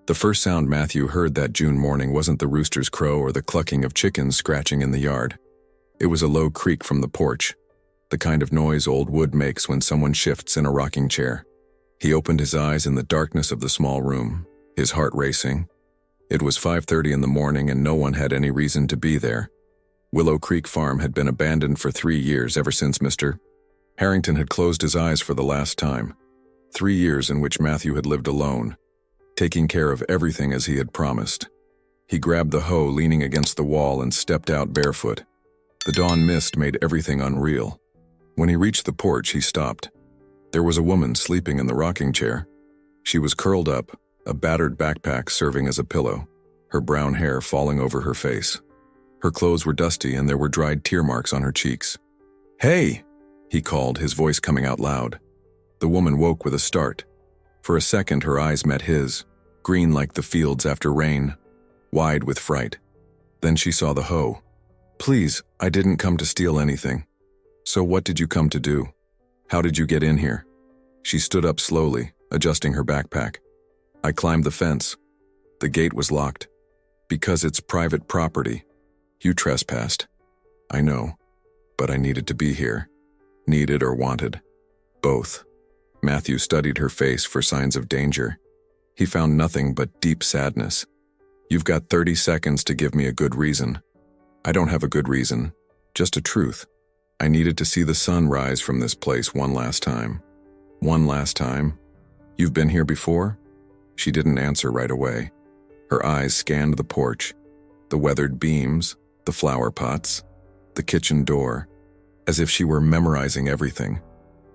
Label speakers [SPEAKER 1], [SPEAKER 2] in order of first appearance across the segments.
[SPEAKER 1] The first sound Matthew heard that June morning wasn't the rooster's crow or the clucking of chickens scratching in the yard. It was a low creak from the porch, the kind of noise old wood makes when someone shifts in a rocking chair. He opened his eyes in the darkness of the small room, his heart racing. It was 5:30 in the morning and no one had any reason to be there. Willow Creek Farm had been abandoned for 3 years ever since Mr. Harrington had closed his eyes for the last time. 3 years in which Matthew had lived alone, taking care of everything as he had promised. He grabbed the hoe leaning against the wall and stepped out barefoot. The dawn mist made everything unreal. When he reached the porch, he stopped. There was a woman sleeping in the rocking chair. She was curled up, a battered backpack serving as a pillow, her brown hair falling over her face. Her clothes were dusty and there were dried tear marks on her cheeks. "Hey!" he called, his voice coming out loud. The woman woke with a start. For a second her eyes met his, green like the fields after rain, wide with fright. Then she saw the hoe. "Please, I didn't come to steal anything." "So what did you come to do? How did you get in here?" She stood up slowly, adjusting her backpack. "I climbed the fence. The gate was locked. Because it's private property. You trespassed." "I know, but I needed to be here." Needed or wanted? Both. Matthew studied her face for signs of danger. He found nothing but deep sadness. "You've got 30 seconds to give me a good reason." "I don't have a good reason, just a truth. I needed to see the sun rise from this place one last time." "One last time? You've been here before?" She didn't answer right away. Her eyes scanned the porch, the weathered beams, the flower pots, the kitchen door, as if she were memorizing everything.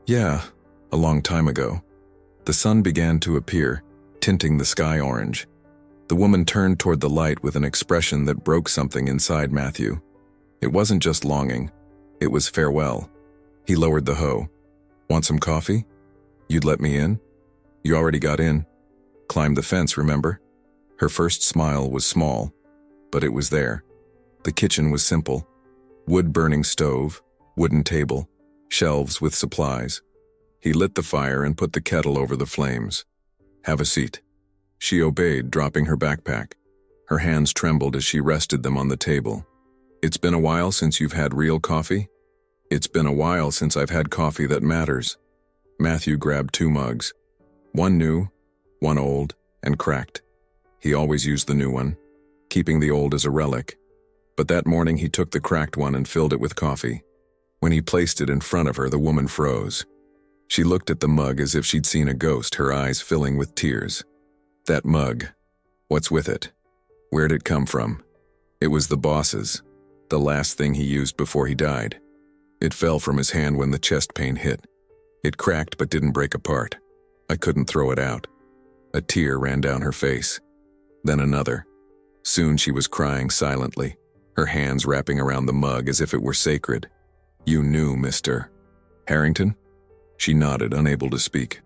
[SPEAKER 1] "Yeah, a long time ago." The sun began to appear, tinting the sky orange. The woman turned toward the light with an expression that broke something inside Matthew. It wasn't just longing, it was farewell. He lowered the hoe. "Want some coffee? You'd let me in? You already got in. Climbed the fence, remember?" Her first smile was small, but it was there. The kitchen was simple. Wood-burning stove, wooden table, shelves with supplies. He lit the fire and put the kettle over the flames. "Have a seat." She obeyed, dropping her backpack. Her hands trembled as she rested them on the table. "It's been a while since you've had real coffee?" "It's been a while since I've had coffee that matters." Matthew grabbed 2 mugs. One new, one old, and cracked. He always used the new one, keeping the old as a relic. But that morning he took the cracked one and filled it with coffee. When he placed it in front of her, the woman froze. She looked at the mug as if she'd seen a ghost, her eyes filling with tears. "That mug. What's with it? Where'd it come from?" "It was the boss's. The last thing he used before he died. It fell from his hand when the chest pain hit. It cracked but didn't break apart. I couldn't throw it out." A tear ran down her face. Then another. Soon she was crying silently, her hands wrapping around the mug as if it were sacred. "You knew, Mr. Harrington?" She nodded, unable to speak.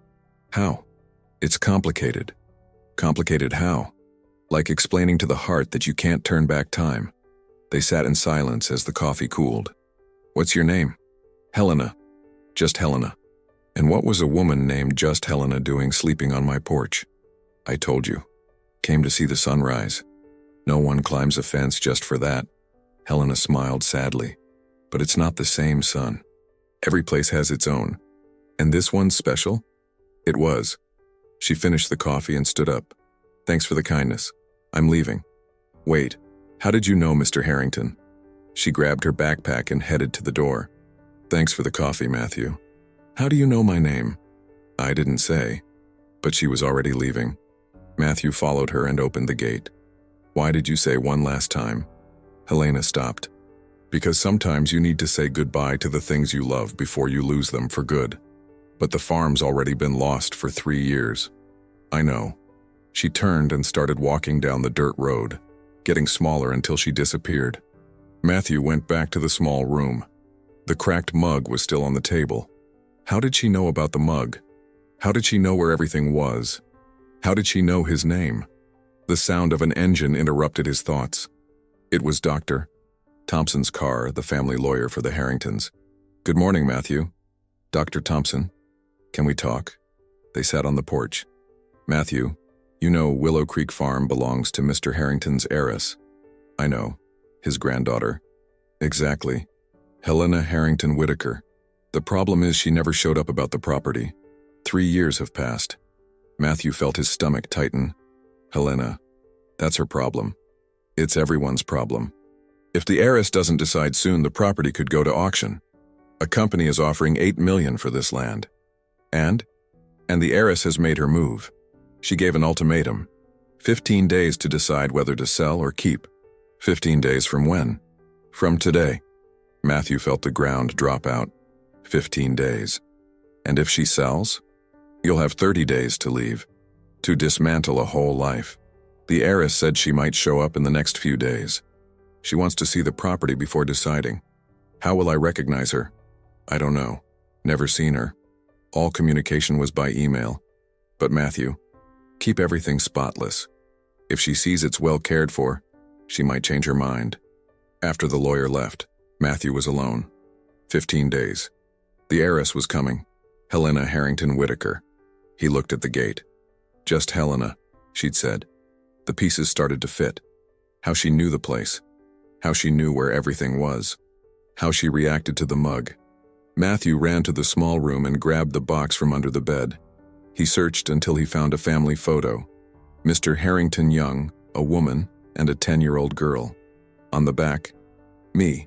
[SPEAKER 1] "How?" "It's complicated." "Complicated how?" "Like explaining to the heart that you can't turn back time." They sat in silence as the coffee cooled. "What's your name?" "Helena. Just Helena." "And what was a woman named Just Helena doing sleeping on my porch?" "I told you. Came to see the sunrise. No one climbs a fence just for that." Helena smiled sadly. "But it's not the same sun. Every place has its own. And this one's special?" "It was." She finished the coffee and stood up. "Thanks for the kindness. I'm leaving." "Wait, how did you know Mr. Harrington?" She grabbed her backpack and headed to the door. "Thanks for the coffee, Matthew." "How do you know my name?" "I didn't say." But she was already leaving. Matthew followed her and opened the gate. "Why did you say one last time?" Helena stopped. "Because sometimes you need to say goodbye to the things you love before you lose them for good. But the farm's already been lost for 3 years." "I know." She turned and started walking down the dirt road, getting smaller until she disappeared. Matthew went back to the small room. The cracked mug was still on the table. How did she know about the mug? How did she know where everything was? How did she know his name? The sound of an engine interrupted his thoughts. It was Dr. Thompson's car, the family lawyer for the Harringtons. "Good morning, Matthew." "Dr. Thompson, can we talk?" They sat on the porch. "Matthew, You know, Willow Creek Farm belongs to Mr. Harrington's heiress. I know. His granddaughter. Exactly. Helena Harrington Whitaker. The problem is she never showed up about the property. 3 years have passed. Matthew felt his stomach tighten. Helena. That's her problem. It's everyone's problem. If the heiress doesn't decide soon, the property could go to auction. A company is offering $8 million for this land. And the heiress has made her move. She gave an ultimatum. 15 days to decide whether to sell or keep. 15 days from when? From today. Matthew felt the ground drop out. 15 days. And if she sells? You'll have 30 days to leave. To dismantle a whole life. The heiress said she might show up in the next few days. She wants to see the property before deciding. How will I recognize her? I don't know. Never seen her. All communication was by email. But Matthew, keep everything spotless. If she sees it's well cared for, she might change her mind. After the lawyer left, Matthew was alone. 15 days. The heiress was coming. Helena Harrington Whitaker. He looked at the gate. Just Helena, she'd said. The pieces started to fit. How she knew the place. How she knew where everything was. How she reacted to the mug. Matthew ran to the small room and grabbed the box from under the bed. He searched until he found a family photo. Mr. Harrington Young, a woman, and a 10-year-old girl. On the back, me,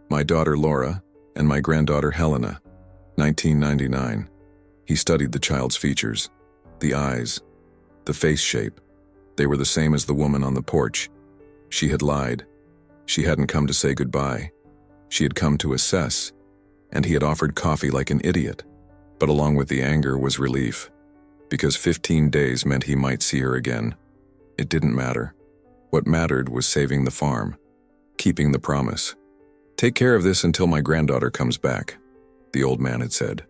[SPEAKER 1] my daughter Laura, and my granddaughter Helena. 1999. He studied the child's features. The eyes. The face shape. They were the same as the woman on the porch. She had lied. She hadn't come to say goodbye. She had come to assess, and he had offered coffee like an idiot. But along with the anger was relief, because 15 days meant he might see her again. It didn't matter. What mattered was saving the farm, keeping the promise. Take care of this until my granddaughter comes back, the old man had said.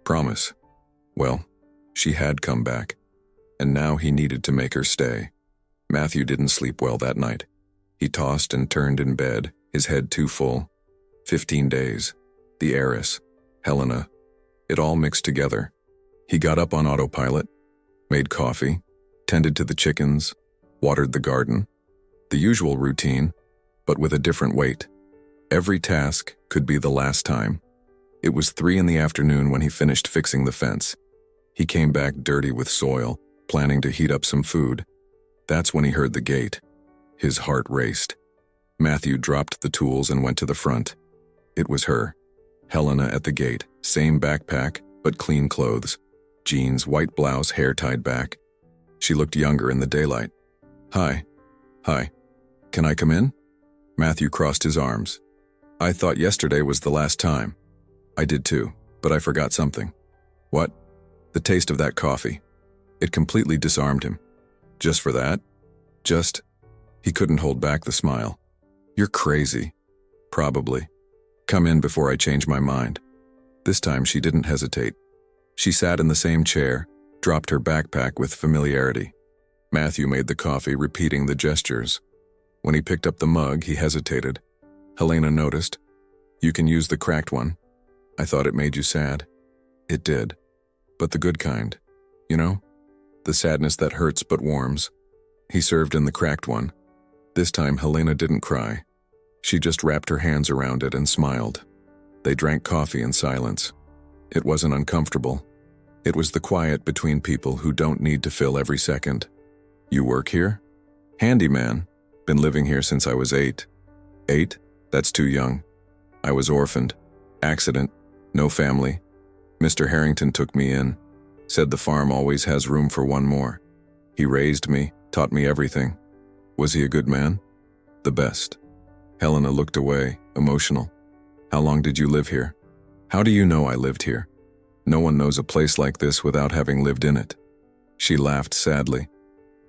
[SPEAKER 1] Promise. Well, she had come back, and now he needed to make her stay. Matthew didn't sleep well that night. He tossed and turned in bed, his head too full. 15 days. The heiress. Helena. It all mixed together. He got up on autopilot, made coffee, tended to the chickens, watered the garden. The usual routine, but with a different weight. Every task could be the last time. It was 3 in the afternoon when he finished fixing the fence. He came back dirty with soil, planning to heat up some food. That's when he heard the gate. His heart raced. Matthew dropped the tools and went to the front. It was her. Helena at the gate, same backpack, but clean clothes. Jeans, white blouse, hair tied back. She looked younger in the daylight. Hi. Hi. Can I come in? Matthew crossed his arms. I thought yesterday was the last time. I did too, but I forgot something. What? The taste of that coffee. It completely disarmed him. Just for that? He couldn't hold back the smile. You're crazy. Probably. Come in before I change my mind. This time she didn't hesitate. She sat in the same chair, dropped her backpack with familiarity. Matthew made the coffee, repeating the gestures. When he picked up the mug, he hesitated. Helena noticed. You can use the cracked one. I thought it made you sad. It did. But the good kind. You know? The sadness that hurts but warms. He served in the cracked one. This time Helena didn't cry. She just wrapped her hands around it and smiled. They drank coffee in silence. It wasn't uncomfortable. It was the quiet between people who don't need to fill every second. You work here? Handyman. Been living here since I was 8. 8? That's too young. I was orphaned. Accident. No family. Mr. Harrington took me in. Said the farm always has room for one more. He raised me, taught me everything. Was he a good man? The best. Helena looked away, emotional. How long did you live here? How do you know I lived here? No one knows a place like this without having lived in it. She laughed sadly.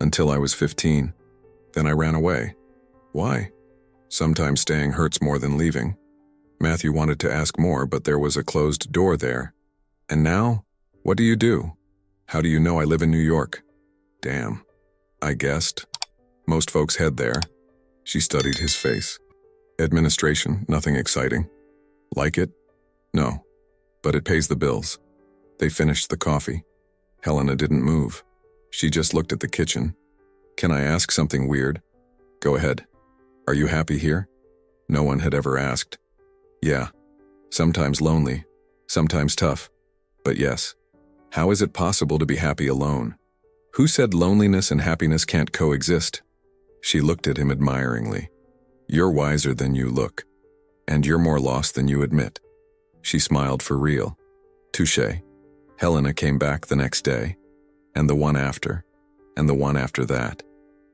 [SPEAKER 1] Until I was 15. Then I ran away. Why? Sometimes staying hurts more than leaving. Matthew wanted to ask more, but there was a closed door there. And now? What do you do? How do you know I live in New York? Damn. I guessed. Most folks head there. She studied his face. Administration, nothing exciting. Like it? No. But it pays the bills. They finished the coffee. Helena didn't move. She just looked at the kitchen. Can I ask something weird? Go ahead. Are you happy here? No one had ever asked. Yeah. Sometimes lonely, sometimes tough. But yes. How is it possible to be happy alone? Who said loneliness and happiness can't coexist? She looked at him admiringly. You're wiser than you look. And you're more lost than you admit. She smiled for real. Touché. Helena came back the next day. And the one after. And the one after that.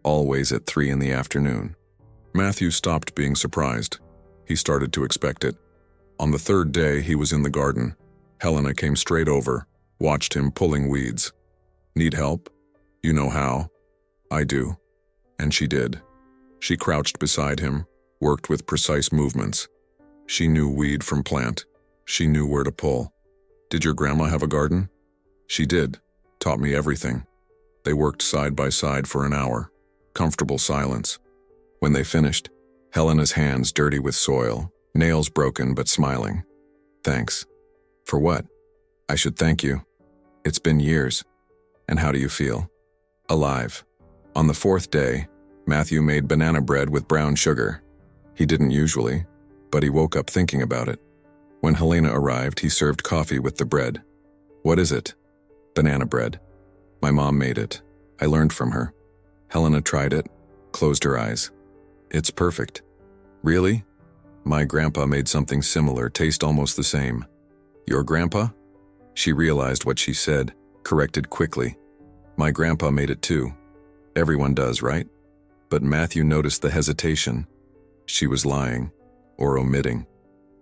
[SPEAKER 1] Always at 3 in the afternoon. Matthew stopped being surprised. He started to expect it. On the third day, he was in the garden. Helena came straight over, watched him pulling weeds. Need help? You know how. I do. And she did. She crouched beside him, worked with precise movements. She knew weed from plant. She knew where to pull. Did your grandma have a garden? She did. Taught me everything. They worked side by side for an hour. Comfortable silence. When they finished, Helena's hands dirty with soil, nails broken but smiling. Thanks. For what? I should thank you. It's been years. And how do you feel? Alive. On the fourth day, Matthew made banana bread with brown sugar. He didn't usually, but he woke up thinking about it. When Helena arrived, he served coffee with the bread. What is it? Banana bread. My mom made it. I learned from her. Helena tried it, closed her eyes. It's perfect. Really? My grandpa made something similar, taste almost the same. Your grandpa? She realized what she said, corrected quickly. My grandpa made it too. Everyone does, right? But Matthew noticed the hesitation. She was lying, or omitting.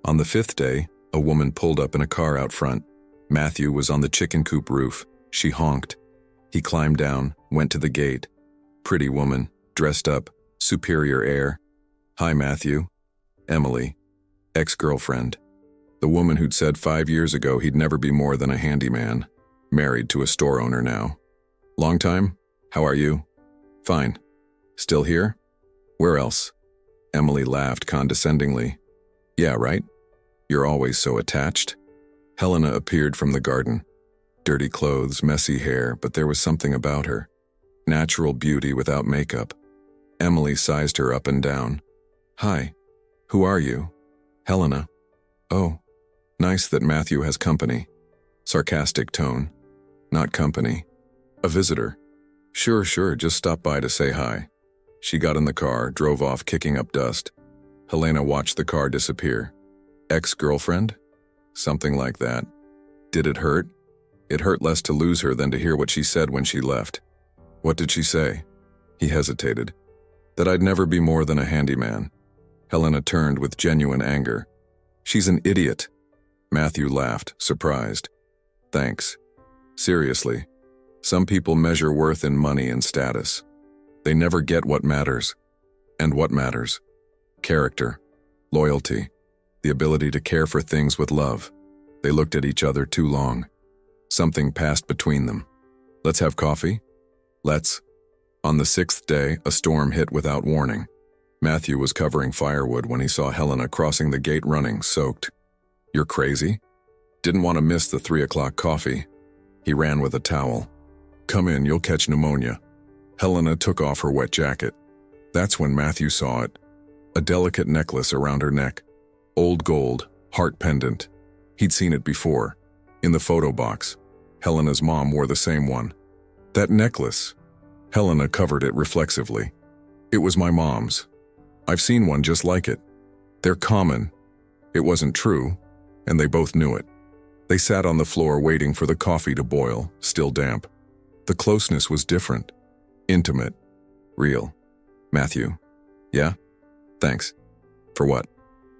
[SPEAKER 1] On the fifth day, a woman pulled up in a car out front. Matthew was on the chicken coop roof. She honked. He climbed down, went to the gate. Pretty woman, dressed up, superior air. Hi, Matthew. Emily. Ex-girlfriend. The woman who'd said 5 years ago he'd never be more than a handyman. Married to a store owner now. Long time? How are you? Fine. Still here? Where else? Emily laughed condescendingly. Yeah, right? You're always so attached. Helena appeared from the garden. Dirty clothes, messy hair, but there was something about her. Natural beauty without makeup. Emily sized her up and down. Hi. Who are you? Helena. Oh. Nice that Matthew has company. Sarcastic tone. Not company. A visitor. Sure, just stop by to say hi. She got in the car, drove off kicking up dust. Helena watched the car disappear. Ex-girlfriend? Something like that. Did it hurt? It hurt less to lose her than to hear what she said when she left. What did she say? He hesitated. That I'd never be more than a handyman. Helena turned with genuine anger. She's an idiot. Matthew laughed, surprised. Thanks. Seriously. Some people measure worth in money and status. They never get what matters. And what matters? Character. Loyalty. The ability to care for things with love. They looked at each other too long. Something passed between them. Let's have coffee? Let's. On the sixth day, a storm hit without warning. Matthew was covering firewood when he saw Helena crossing the gate running, soaked. You're crazy? Didn't want to miss the 3 o'clock coffee. He ran with a towel. Come in, you'll catch pneumonia. Helena took off her wet jacket. That's when Matthew saw it. A delicate necklace around her neck. Old gold, heart pendant. He'd seen it before. In the photo box. Helena's mom wore the same one. That necklace. Helena covered it reflexively. It was my mom's. I've seen one just like it. They're common. It wasn't true, and they both knew it. They sat on the floor waiting for the coffee to boil, still damp. The closeness was different. Intimate. Real. Matthew. Yeah? Thanks. For what?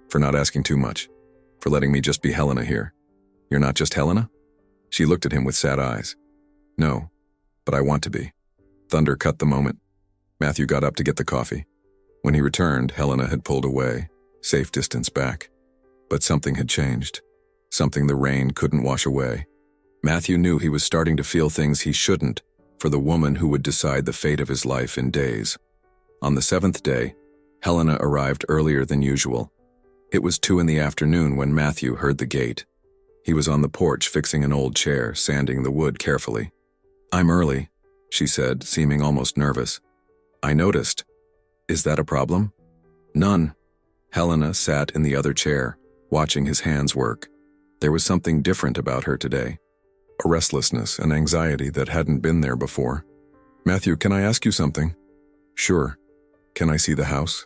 [SPEAKER 1] For not asking too much. For letting me just be Helena here. You're not just Helena? She looked at him with sad eyes. No, but I want to be. Thunder cut the moment. Matthew got up to get the coffee. When he returned, Helena had pulled away, safe distance back. But something had changed. Something the rain couldn't wash away. Matthew knew he was starting to feel things he shouldn't for the woman who would decide the fate of his life in days. On the 7th day, Helena arrived earlier than usual. It was 2 in the afternoon when Matthew heard the gate. He was on the porch fixing an old chair, sanding the wood carefully. I'm early. she said, seeming almost nervous. I noticed. Is that a problem? None. Helena sat in the other chair, watching his hands work. There was something different about her today. A restlessness and anxiety that hadn't been there before. Matthew, can I ask you something? Sure. Can I see the house?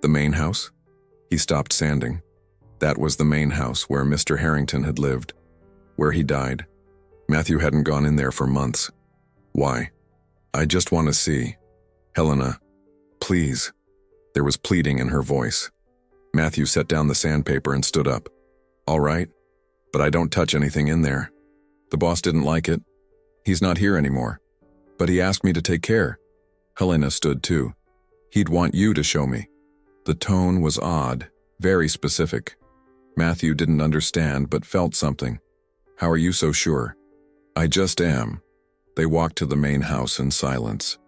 [SPEAKER 1] The main house? He stopped sanding. That was the main house where Mr. Harrington had lived, where he died. Matthew hadn't gone in there for months. Why? I just want to see. Helena, please. There was pleading in her voice. Matthew set down the sandpaper and stood up. All right, but I don't touch anything in there. The boss didn't like it. He's not here anymore. But he asked me to take care. Helena stood too. He'd want you to show me. The tone was odd, very specific. Matthew didn't understand but felt something. How are you so sure? I just am. They walked to the main house in silence.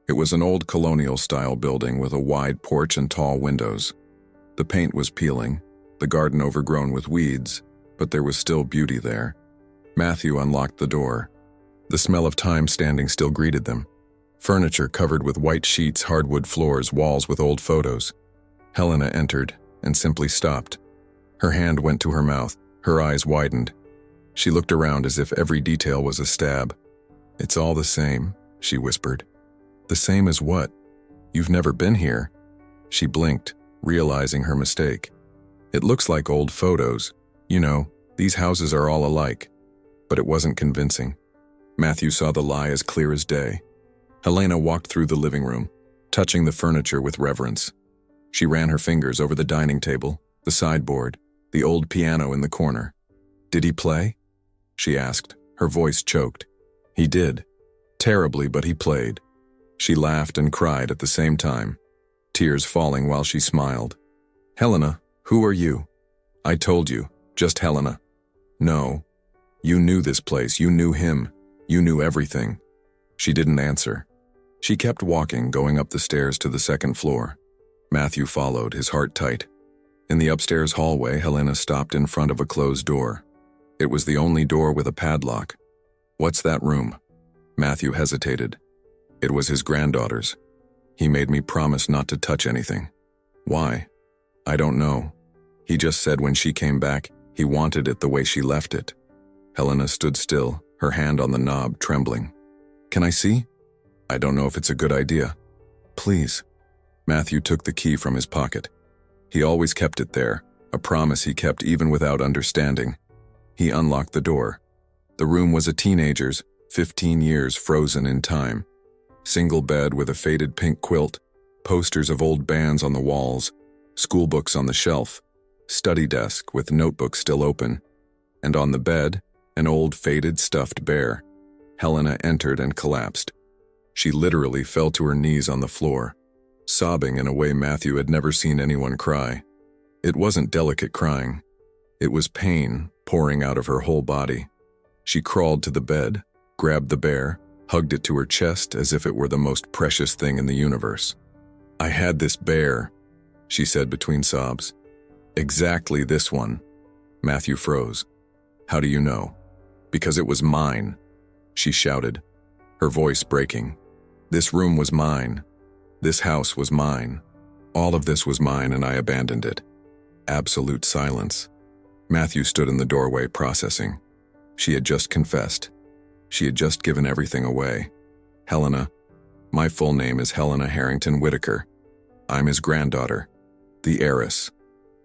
[SPEAKER 1] It was an old colonial-style building with a wide porch and tall windows. The paint was peeling, the garden overgrown with weeds, but there was still beauty there. Matthew unlocked the door. The smell of time standing still greeted them. Furniture covered with white sheets, hardwood floors, walls with old photos. Helena entered and simply stopped. Her hand went to her mouth, her eyes widened. She looked around as if every detail was a stab. It's all the same, she whispered. The same as what? You've never been here. She blinked, realizing her mistake. It looks like old photos. You know, these houses are all alike. But it wasn't convincing. Matthew saw the lie as clear as day. Helena walked through the living room, touching the furniture with reverence. She ran her fingers over the dining table, the sideboard, the old piano in the corner. Did he play? She asked, her voice choked. He did. Terribly, but he played. She laughed and cried at the same time, tears falling while she smiled. Helena, who are you? I told you, just Helena. No. You knew this place, you knew him, you knew everything. She didn't answer. She kept walking, going up the stairs to the second floor. Matthew followed, his heart tight. In the upstairs hallway, Helena stopped in front of a closed door. It was the only door with a padlock. What's that room? Matthew hesitated. It was his granddaughter's. He made me promise not to touch anything. Why? I don't know. He just said when she came back, he wanted it the way she left it. Helena stood still, her hand on the knob, trembling. Can I see? I don't know if it's a good idea. Please. Matthew took the key from his pocket. He always kept it there, a promise he kept even without understanding. He unlocked the door. The room was a teenager's, 15 years frozen in time. Single bed with a faded pink quilt, posters of old bands on the walls, school books on the shelf, study desk with notebook still open, and on the bed, an old faded stuffed bear. Helena entered and collapsed. She literally fell to her knees on the floor, sobbing in a way Matthew had never seen anyone cry. It wasn't delicate crying. It was pain pouring out of her whole body. She crawled to the bed, grabbed the bear, hugged it to her chest as if it were the most precious thing in the universe. I had this bear, she said between sobs. Exactly this one. Matthew froze. How do you know? Because it was mine, she shouted, her voice breaking. This room was mine. This house was mine. All of this was mine and I abandoned it. Absolute silence. Matthew stood in the doorway processing. She had just confessed. She had just given everything away. Helena. My full name is Helena Harrington Whitaker. I'm his granddaughter, the heiress.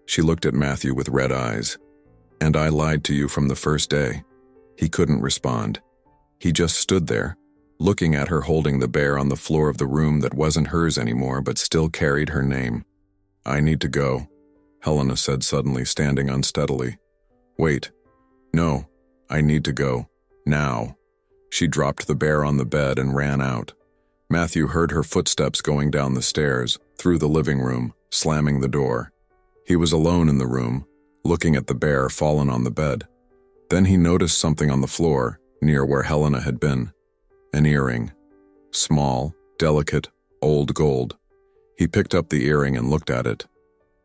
[SPEAKER 1] She looked at Matthew with red eyes. And I lied to you from the first day. He couldn't respond. He just stood there, looking at her holding the bear on the floor of the room that wasn't hers anymore but still carried her name. I need to go, Helena said suddenly, standing unsteadily. Wait. No, I need to go. Now. She dropped the bear on the bed and ran out. Matthew heard her footsteps going down the stairs, through the living room, slamming the door. He was alone in the room, looking at the bear fallen on the bed. Then he noticed something on the floor, near where Helena had been. An earring. Small, delicate, old gold. He picked up the earring and looked at it.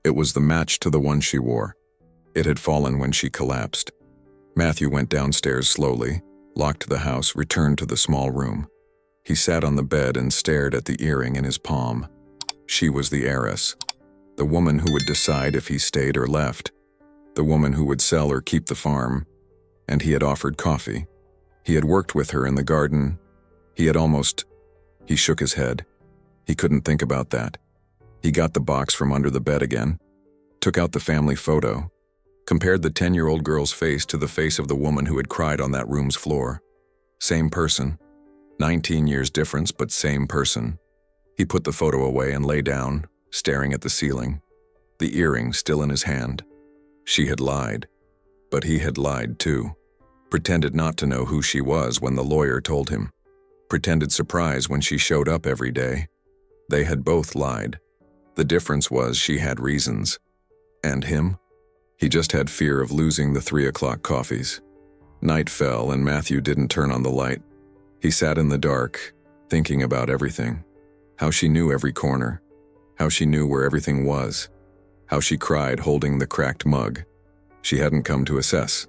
[SPEAKER 1] It was the match to the one she wore. It had fallen when she collapsed. Matthew went downstairs slowly, locked the house, returned to the small room. He sat on the bed and stared at the earring in his palm. She was the heiress, the woman who would decide if he stayed or left, the woman who would sell or keep the farm, and he had offered coffee. He had worked with her in the garden. He shook his head. He couldn't think about that. He got the box from under the bed again, took out the family photo, compared the 10-year-old girl's face to the face of the woman who had cried on that room's floor. Same person. 19 years difference, but same person. He put the photo away and lay down, staring at the ceiling, the earring still in his hand. She had lied, but he had lied too. Pretended not to know who she was when the lawyer told him. Pretended surprise when she showed up every day. They had both lied. The difference was she had reasons. And him? He just had fear of losing the 3 o'clock coffees. Night fell and Matthew didn't turn on the light. He sat in the dark, thinking about everything. How she knew every corner. How she knew where everything was. How she cried holding the cracked mug. She hadn't come to assess.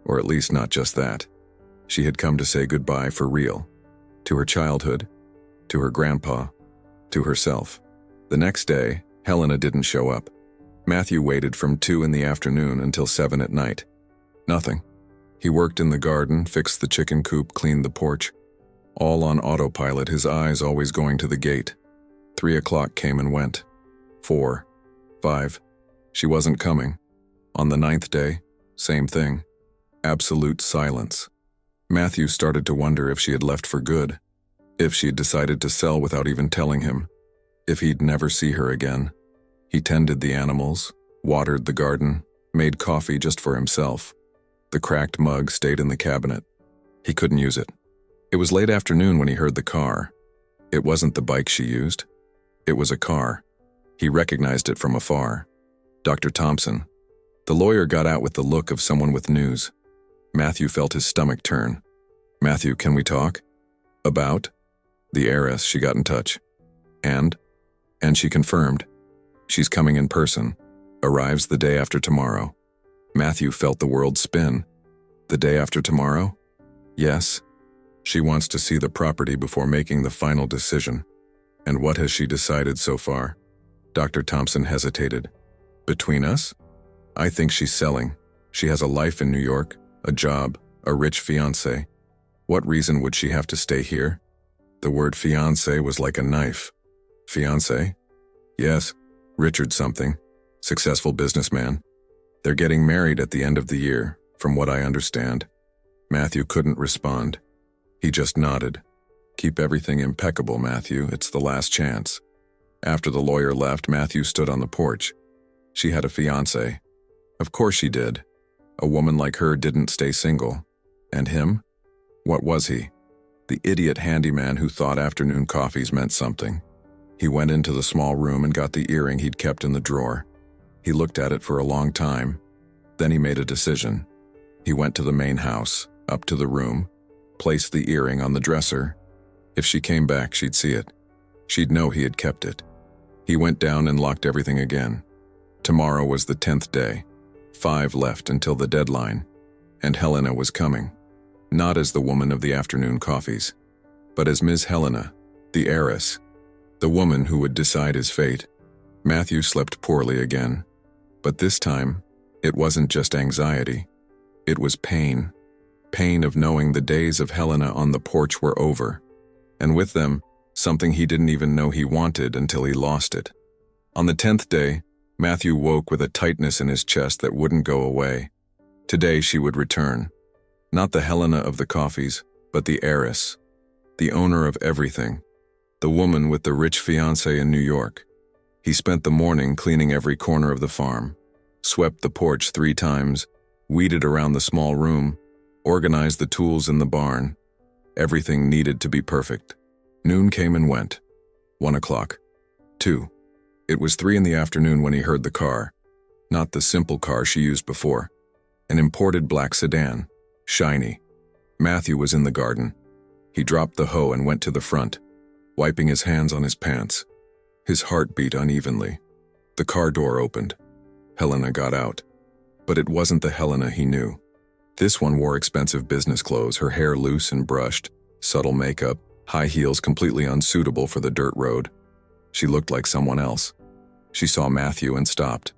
[SPEAKER 1] Or at least not just that. She had come to say goodbye for real. To her childhood. To her grandpa. To herself. The next day, Helena didn't show up. Matthew waited from 2 in the afternoon until 7 at night. Nothing. He worked in the garden, fixed the chicken coop, cleaned the porch. All on autopilot, his eyes always going to the gate. 3 o'clock came and went. 4. 5. She wasn't coming. On the 9th day, same thing. Absolute silence. Matthew started to wonder if she had left for good. If she had decided to sell without even telling him. If he'd never see her again. He tended the animals, watered the garden, made coffee just for himself. The cracked mug stayed in the cabinet. He couldn't use it. It was late afternoon when he heard the car. It wasn't the bike she used. It was a car. He recognized it from afar. Dr. Thompson. The lawyer got out with the look of someone with news. Matthew felt his stomach turn. "Matthew, can we talk?" "About?" "The heiress, she got in touch." And she confirmed. "She's coming in person. Arrives the day after tomorrow." Matthew felt the world spin. "The day after tomorrow?" "Yes. She wants to see the property before making the final decision." "And what has she decided so far?" Dr. Thompson hesitated. "Between us? I think she's selling. She has a life in New York, a job, a rich fiancé. What reason would she have to stay here?" The word fiancé was like a knife. "Fiancé?" "Yes. Richard something. Successful businessman. They're getting married at the end of the year, from what I understand." Matthew couldn't respond. He just nodded. "Keep everything impeccable, Matthew. It's the last chance." After the lawyer left, Matthew stood on the porch. She had a fiancé. Of course she did. A woman like her didn't stay single. And him? What was he? The idiot handyman who thought afternoon coffees meant something. He went into the small room and got the earring he'd kept in the drawer. He looked at it for a long time. Then he made a decision. He went to the main house, up to the room, placed the earring on the dresser. If she came back, she'd see it. She'd know he had kept it. He went down and locked everything again. Tomorrow was the 10th day. 5 left until the deadline. And Helena was coming. Not as the woman of the afternoon coffees, but as Ms. Helena, the heiress, the woman who would decide his fate. Matthew slept poorly again. But this time, it wasn't just anxiety. It was pain. Pain of knowing the days of Helena on the porch were over. And with them, something he didn't even know he wanted until he lost it. On the 10th day, Matthew woke with a tightness in his chest that wouldn't go away. Today she would return. Not the Helena of the coffees, but the heiress. The owner of everything. The woman with the rich fiancé in New York. He spent the morning cleaning every corner of the farm, swept the porch 3 times, weeded around the small room, organized the tools in the barn. Everything needed to be perfect. Noon came and went. 1 o'clock. 2. It was 3 in the afternoon when he heard the car. Not the simple car she used before. An imported black sedan. Shiny. Matthew was in the garden. He dropped the hoe and went to the front, wiping his hands on his pants. His heart beat unevenly. The car door opened. Helena got out. But it wasn't the Helena he knew. This one wore expensive business clothes, her hair loose and brushed, subtle makeup, High heels completely unsuitable for the dirt road. She looked like someone else. She saw Matthew and stopped.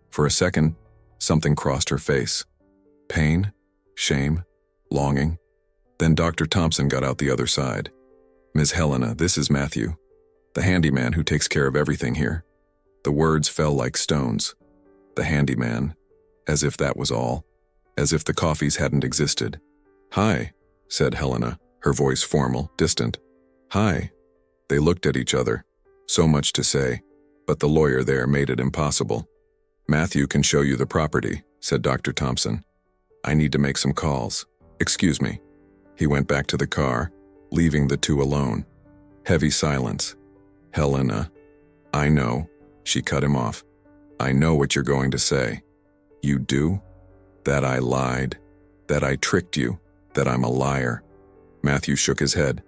[SPEAKER 1] For a second, something crossed her face. Pain, shame, longing. Then Dr. Thompson got out the other side. "Ms. Helena, this is Matthew, the handyman who takes care of everything here." The words fell like stones. The handyman, as if that was all, as if the coffees hadn't existed. "Hi," said Helena, her voice formal, distant. "Hi." They looked at each other. So much to say, but the lawyer there made it impossible. "Matthew can show you the property," said Dr. Thompson. "I need to make some calls. Excuse me." He went back to the car, leaving the two alone. Heavy silence. "Helena, I know," she cut him off. "I know what you're going to say." "You do? That I lied? That I tricked you? That I'm a liar?" Matthew shook his head.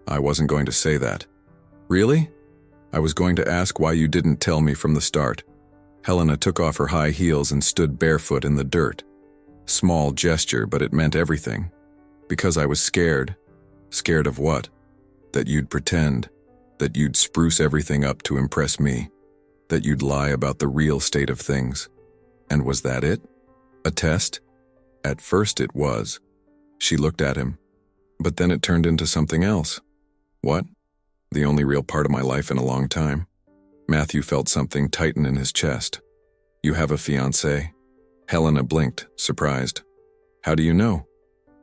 [SPEAKER 1] "I wasn't going to say that." "Really?" "I was going to ask why you didn't tell me from the start." Helena took off her high heels and stood barefoot in the dirt. Small gesture, but it meant everything. "Because I was scared." "Scared of what?" "That you'd pretend. That you'd spruce everything up to impress me. That you'd lie about the real state of things." "And was that it? A test?" "At first it was." She looked at him. "But then it turned into something else." "What?" "The only real part of my life in a long time." Matthew felt something tighten in his chest. "You have a fiancé?" Helena blinked, surprised. "How do you know?"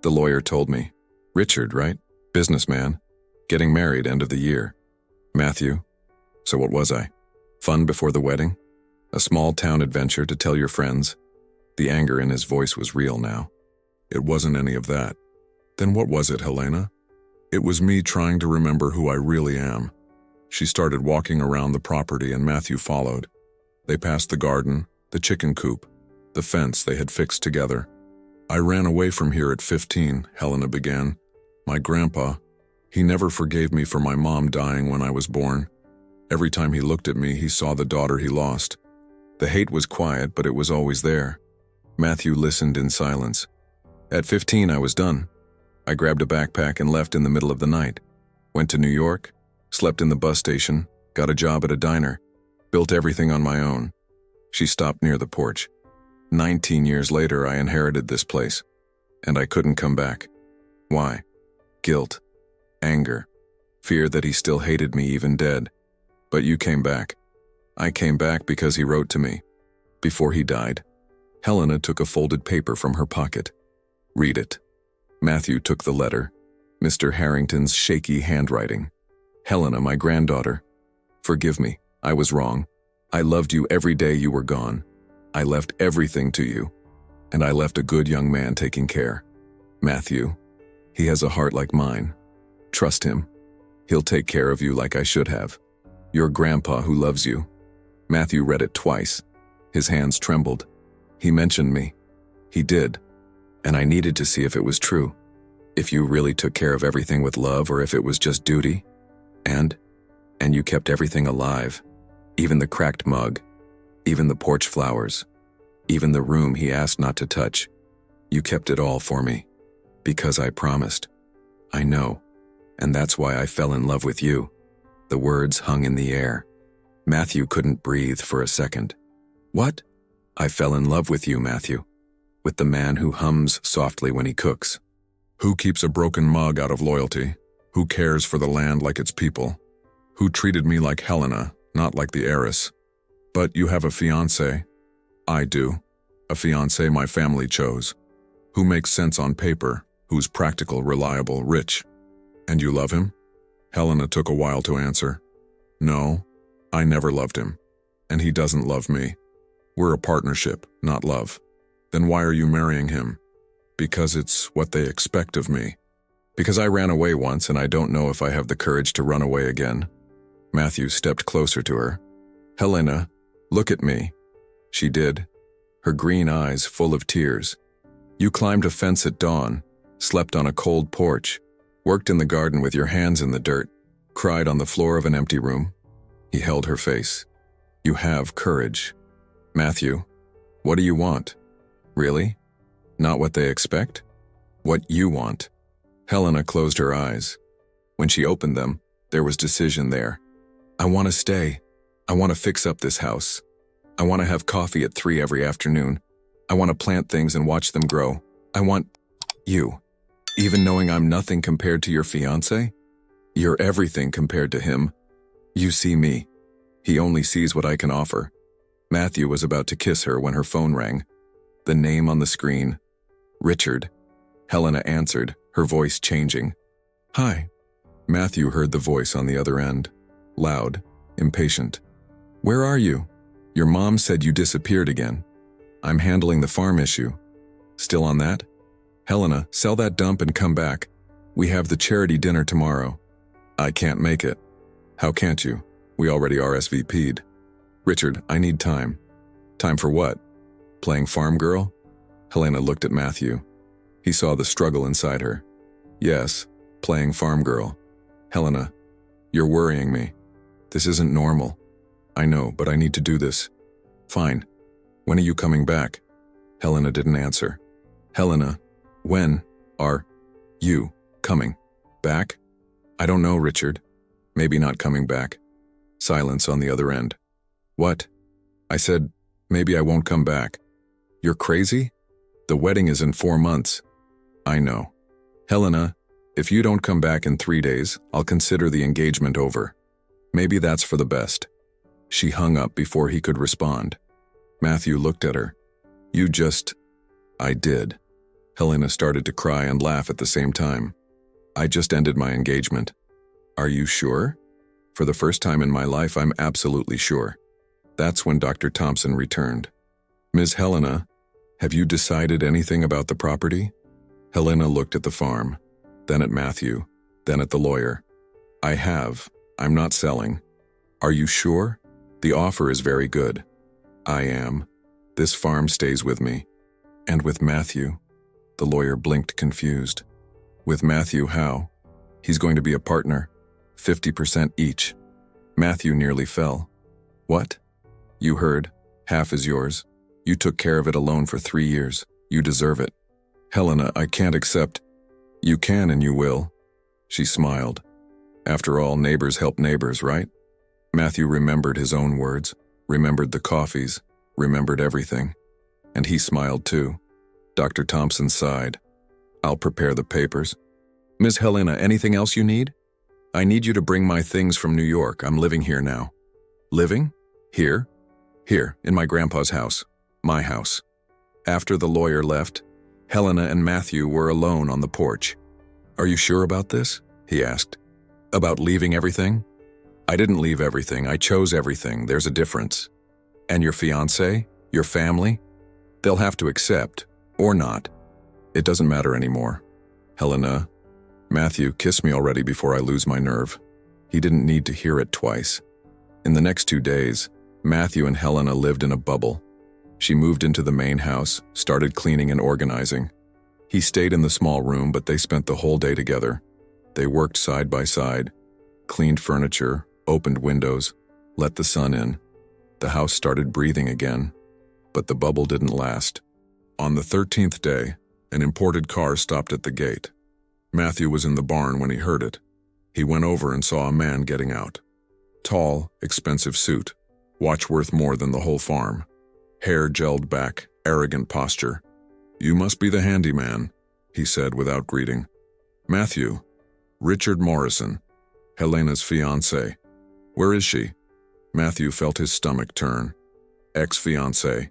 [SPEAKER 1] "The lawyer told me." "Richard, right? Businessman. Getting married end of the year." "Matthew. So what was I? Fun before the wedding? A small town adventure to tell your friends?" The anger in his voice was real now. "It wasn't any of that." "Then what was it, Helena?" "It was me trying to remember who I really am." She started walking around the property and Matthew followed. They passed the garden, the chicken coop, the fence they had fixed together. "I ran away from here at 15, Helena began. "My grandpa, he never forgave me for my mom dying when I was born. Every time he looked at me, he saw the daughter he lost. The hate was quiet, but it was always there." Matthew listened in silence. "At 15, I was done. I grabbed a backpack and left in the middle of the night. Went to New York, slept in the bus station, got a job at a diner, built everything on my own." She stopped near the porch. 19 years later, I inherited this place, and I couldn't come back. Why? Guilt, anger, fear that he still hated me even dead. But you came back. I came back because he wrote to me. Before he died." Helena took a folded paper from her pocket. "Read it." Matthew took the letter, Mr. Harrington's shaky handwriting. "Helena, my granddaughter. Forgive me, I was wrong. I loved you every day you were gone. I left everything to you. And I left a good young man taking care. Matthew, he has a heart like mine. Trust him. He'll take care of you like I should have. Your grandpa who loves you." Matthew read it twice. His hands trembled. "He mentioned me." "He did. And I needed to see if it was true. If you really took care of everything with love or if it was just duty. And you kept everything alive. Even the cracked mug. Even the porch flowers. Even the room he asked not to touch. You kept it all for me. Because I promised. I know. And that's why I fell in love with you." The words hung in the air. Matthew couldn't breathe for a second. "What?" "I fell in love with you, Matthew. With the man who hums softly when he cooks. Who keeps a broken mug out of loyalty. Who cares for the land like its people. Who treated me like Helena, not like the heiress. But you have a fiancé. I do. A fiancé my family chose. Who makes sense on paper, who's practical, reliable, rich. And you love him?" Helena took a while to answer. "No, I never loved him. And he doesn't love me. We're a partnership, not love." "Then why are you marrying him?" "Because it's what they expect of me. Because I ran away once and I don't know if I have the courage to run away again." Matthew stepped closer to her. "Helena, look at me." She did, her green eyes full of tears. "You climbed a fence at dawn, slept on a cold porch, worked in the garden with your hands in the dirt, cried on the floor of an empty room." He held her face. "You have courage. Matthew, what do you want? Really? Not what they expect? What you want?" Helena closed her eyes. When she opened them, there was decision there. I want to stay. I want to fix up this house. I want to have coffee at 3 every afternoon. I want to plant things and watch them grow. I want you. Even knowing I'm nothing compared to your fiancé? You're everything compared to him. You see me. He only sees what I can offer. Matthew was about to kiss her when her phone rang. The name on the screen. Richard. Helena answered, her voice changing. Hi. Matthew heard the voice on the other end. Loud, impatient. Where are you? Your mom said you disappeared again. I'm handling the farm issue. Still on that? Helena, sell that dump and come back. We have the charity dinner tomorrow. I can't make it. How can't you? We already RSVP'd. Richard, I need time. Time for what? Playing farm girl? Helena looked at Matthew. He saw the struggle inside her. Yes, playing farm girl. Helena, you're worrying me. This isn't normal. I know, but I need to do this. Fine. When are you coming back? Helena didn't answer. Helena, when are you coming back? I don't know, Richard. Maybe not coming back. Silence on the other end. What? I said, maybe I won't come back. You're crazy? The wedding is in 4 months. I know. Helena, if you don't come back in 3 days, I'll consider the engagement over. Maybe that's for the best. She hung up before he could respond. Matthew looked at her. You just... I did. Helena started to cry and laugh at the same time. I just ended my engagement. Are you sure? For the first time in my life, I'm absolutely sure. That's when Dr. Thompson returned. Ms. Helena, have you decided anything about the property? Helena looked at the farm, then at Matthew, then at the lawyer. I have. I'm not selling. Are you sure? The offer is very good. I am. This farm stays with me. And with Matthew? The lawyer blinked confused. With Matthew, how? He's going to be a partner. 50% each. Matthew nearly fell. What? You heard. Half is yours. You took care of it alone for 3 years. You deserve it. Helena, I can't accept. You can and you will. She smiled. After all, neighbors help neighbors, right? Matthew remembered his own words, remembered the coffees, remembered everything. And he smiled too. Dr. Thompson sighed. I'll prepare the papers. Ms. Helena, anything else you need? I need you to bring my things from New York. I'm living here now. Living? Here? Here, in my grandpa's house. My house. After the lawyer left, Helena and Matthew were alone on the porch. Are you sure about this? He asked. About leaving everything? I didn't leave everything. I chose everything. There's a difference. And your fiancé? Your family? They'll have to accept. Or not. It doesn't matter anymore. Helena, Matthew, kiss me already before I lose my nerve. He didn't need to hear it twice. In the next 2 days, Matthew and Helena lived in a bubble. She moved into the main house, started cleaning and organizing. He stayed in the small room, but they spent the whole day together. They worked side by side, cleaned furniture, opened windows, let the sun in. The house started breathing again, but the bubble didn't last. On the 13th day, an imported car stopped at the gate. Matthew was in the barn when he heard it. He went over and saw a man getting out. Tall, expensive suit, watch worth more than the whole farm. Hair gelled back, arrogant posture. You must be the handyman, he said without greeting. Matthew, Richard Morrison, Helena's fiancé. Where is she? Matthew felt his stomach turn. Ex-fiancé,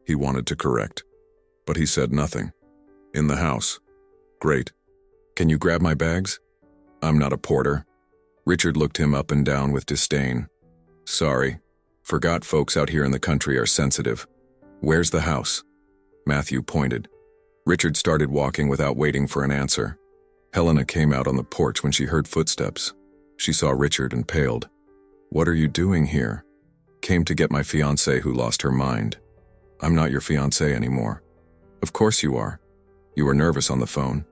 [SPEAKER 1] he wanted to correct. But he said nothing. In the house. Great. Can you grab my bags? I'm not a porter. Richard looked him up and down with disdain. Sorry. Forgot folks out here in the country are sensitive. Where's the house? Matthew pointed. Richard started walking without waiting for an answer. Helena came out on the porch when she heard footsteps. She saw Richard and paled. What are you doing here? Came to get my fiancée who lost her mind. I'm not your fiancé anymore. Of course you are. You were nervous on the phone.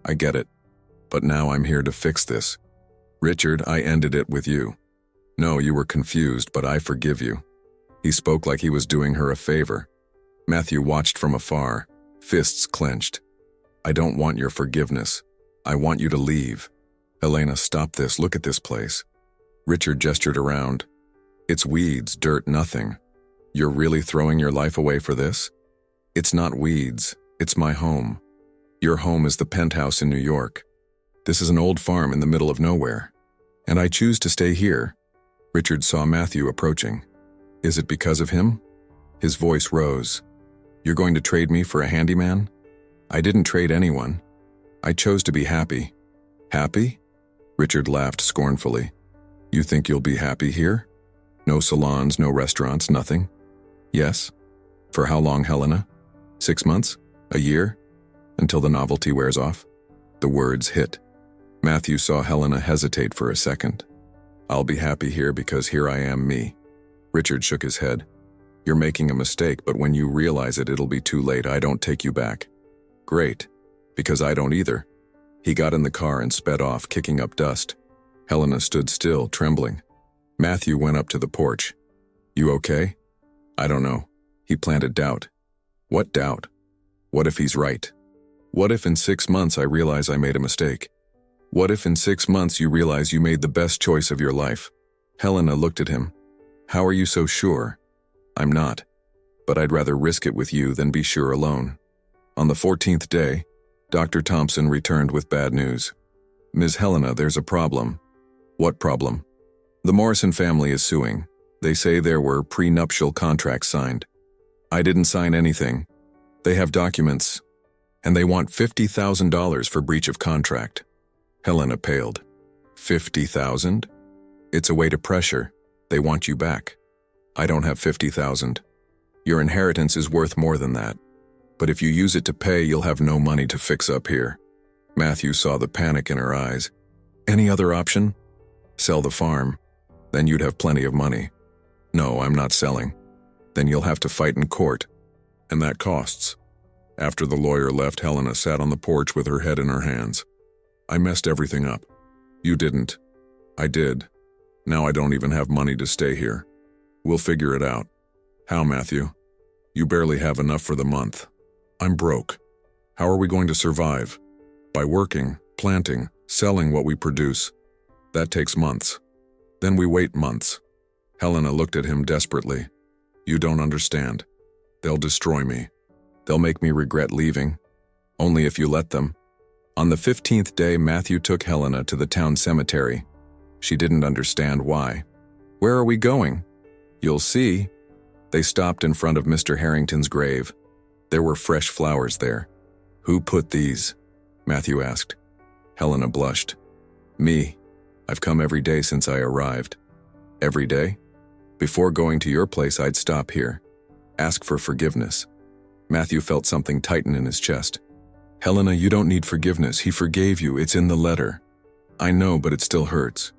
[SPEAKER 1] I get it. But now I'm here to fix this. Richard, I ended it with you. No, you were confused, but I forgive you. He spoke like he was doing her a favor. Matthew watched from afar, fists clenched. I don't want your forgiveness. I want you to leave. Helena, stop this. Look at this place. Richard gestured around. It's weeds, dirt, nothing. You're really throwing your life away for this? It's not weeds. It's my home. Your home is the penthouse in New York. This is an old farm in the middle of nowhere. And I choose to stay here. Richard saw Matthew approaching. Is it because of him? His voice rose. You're going to trade me for a handyman? I didn't trade anyone. I chose to be happy. Happy? Richard laughed scornfully. You think you'll be happy here? No salons, no restaurants, nothing? Yes. For how long, Helena? 6 months? A year? Until the novelty wears off? The words hit. Matthew saw Helena hesitate for a second. I'll be happy here because here I am, me. Richard shook his head. You're making a mistake, but when you realize it, it'll be too late. I don't take you back. Great. Because I don't either. He got in the car and sped off, kicking up dust. Helena stood still, trembling. Matthew went up to the porch. You okay? I don't know. He planted doubt. What doubt? What if he's right? What if in 6 months I realize I made a mistake? What if in 6 months you realize you made the best choice of your life? Helena looked at him. How are you so sure? I'm not. But I'd rather risk it with you than be sure alone. On the 14th day, Dr. Thompson returned with bad news. Ms. Helena, there's a problem. What problem? The Morrison family is suing. They say there were prenuptial contracts signed. I didn't sign anything. They have documents, and they want $50,000 for breach of contract. Helena paled. 50,000? It's a way to pressure. They want you back. I don't have 50,000. Your inheritance is worth more than that. But if you use it to pay, you'll have no money to fix up here. Matthew saw the panic in her eyes. Any other option? Sell the farm. Then you'd have plenty of money. No, I'm not selling. Then you'll have to fight in court. And that costs. After the lawyer left, Helena sat on the porch with her head in her hands. I messed everything up. You didn't. I did. Now I don't even have money to stay here. We'll figure it out. How, Matthew? You barely have enough for the month. I'm broke. How are we going to survive? By working, planting, selling what we produce. That takes months. Then we wait months. Helena looked at him desperately. You don't understand. They'll destroy me. They'll make me regret leaving. Only if you let them. On the 15th day, Matthew took Helena to the town cemetery. She didn't understand why. Where are we going? You'll see. They stopped in front of Mr. Harrington's grave. There were fresh flowers there. Who put these? Matthew asked. Helena blushed. Me. I've come every day since I arrived. Every day? Before going to your place, I'd stop here. Ask for forgiveness. Matthew felt something tighten in his chest. Helena, you don't need forgiveness. He forgave you. It's in the letter. I know, but it still hurts.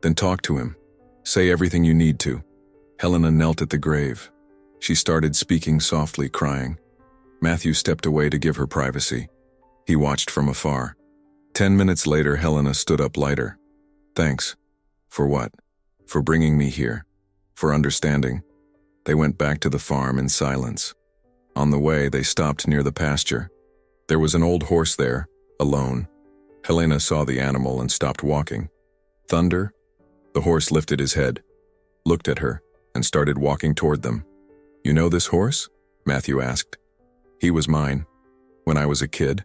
[SPEAKER 1] Then talk to him. Say everything you need to. Helena knelt at the grave. She started speaking softly, crying. Matthew stepped away to give her privacy. He watched from afar. 10 minutes later, Helena stood up lighter. Thanks. For what? For bringing me here. For understanding. They went back to the farm in silence. On the way, they stopped near the pasture. There was an old horse there, alone. Helena saw the animal and stopped walking. Thunder? The horse lifted his head, looked at her, and started walking toward them. You know this horse? Matthew asked. He was mine. When I was a kid.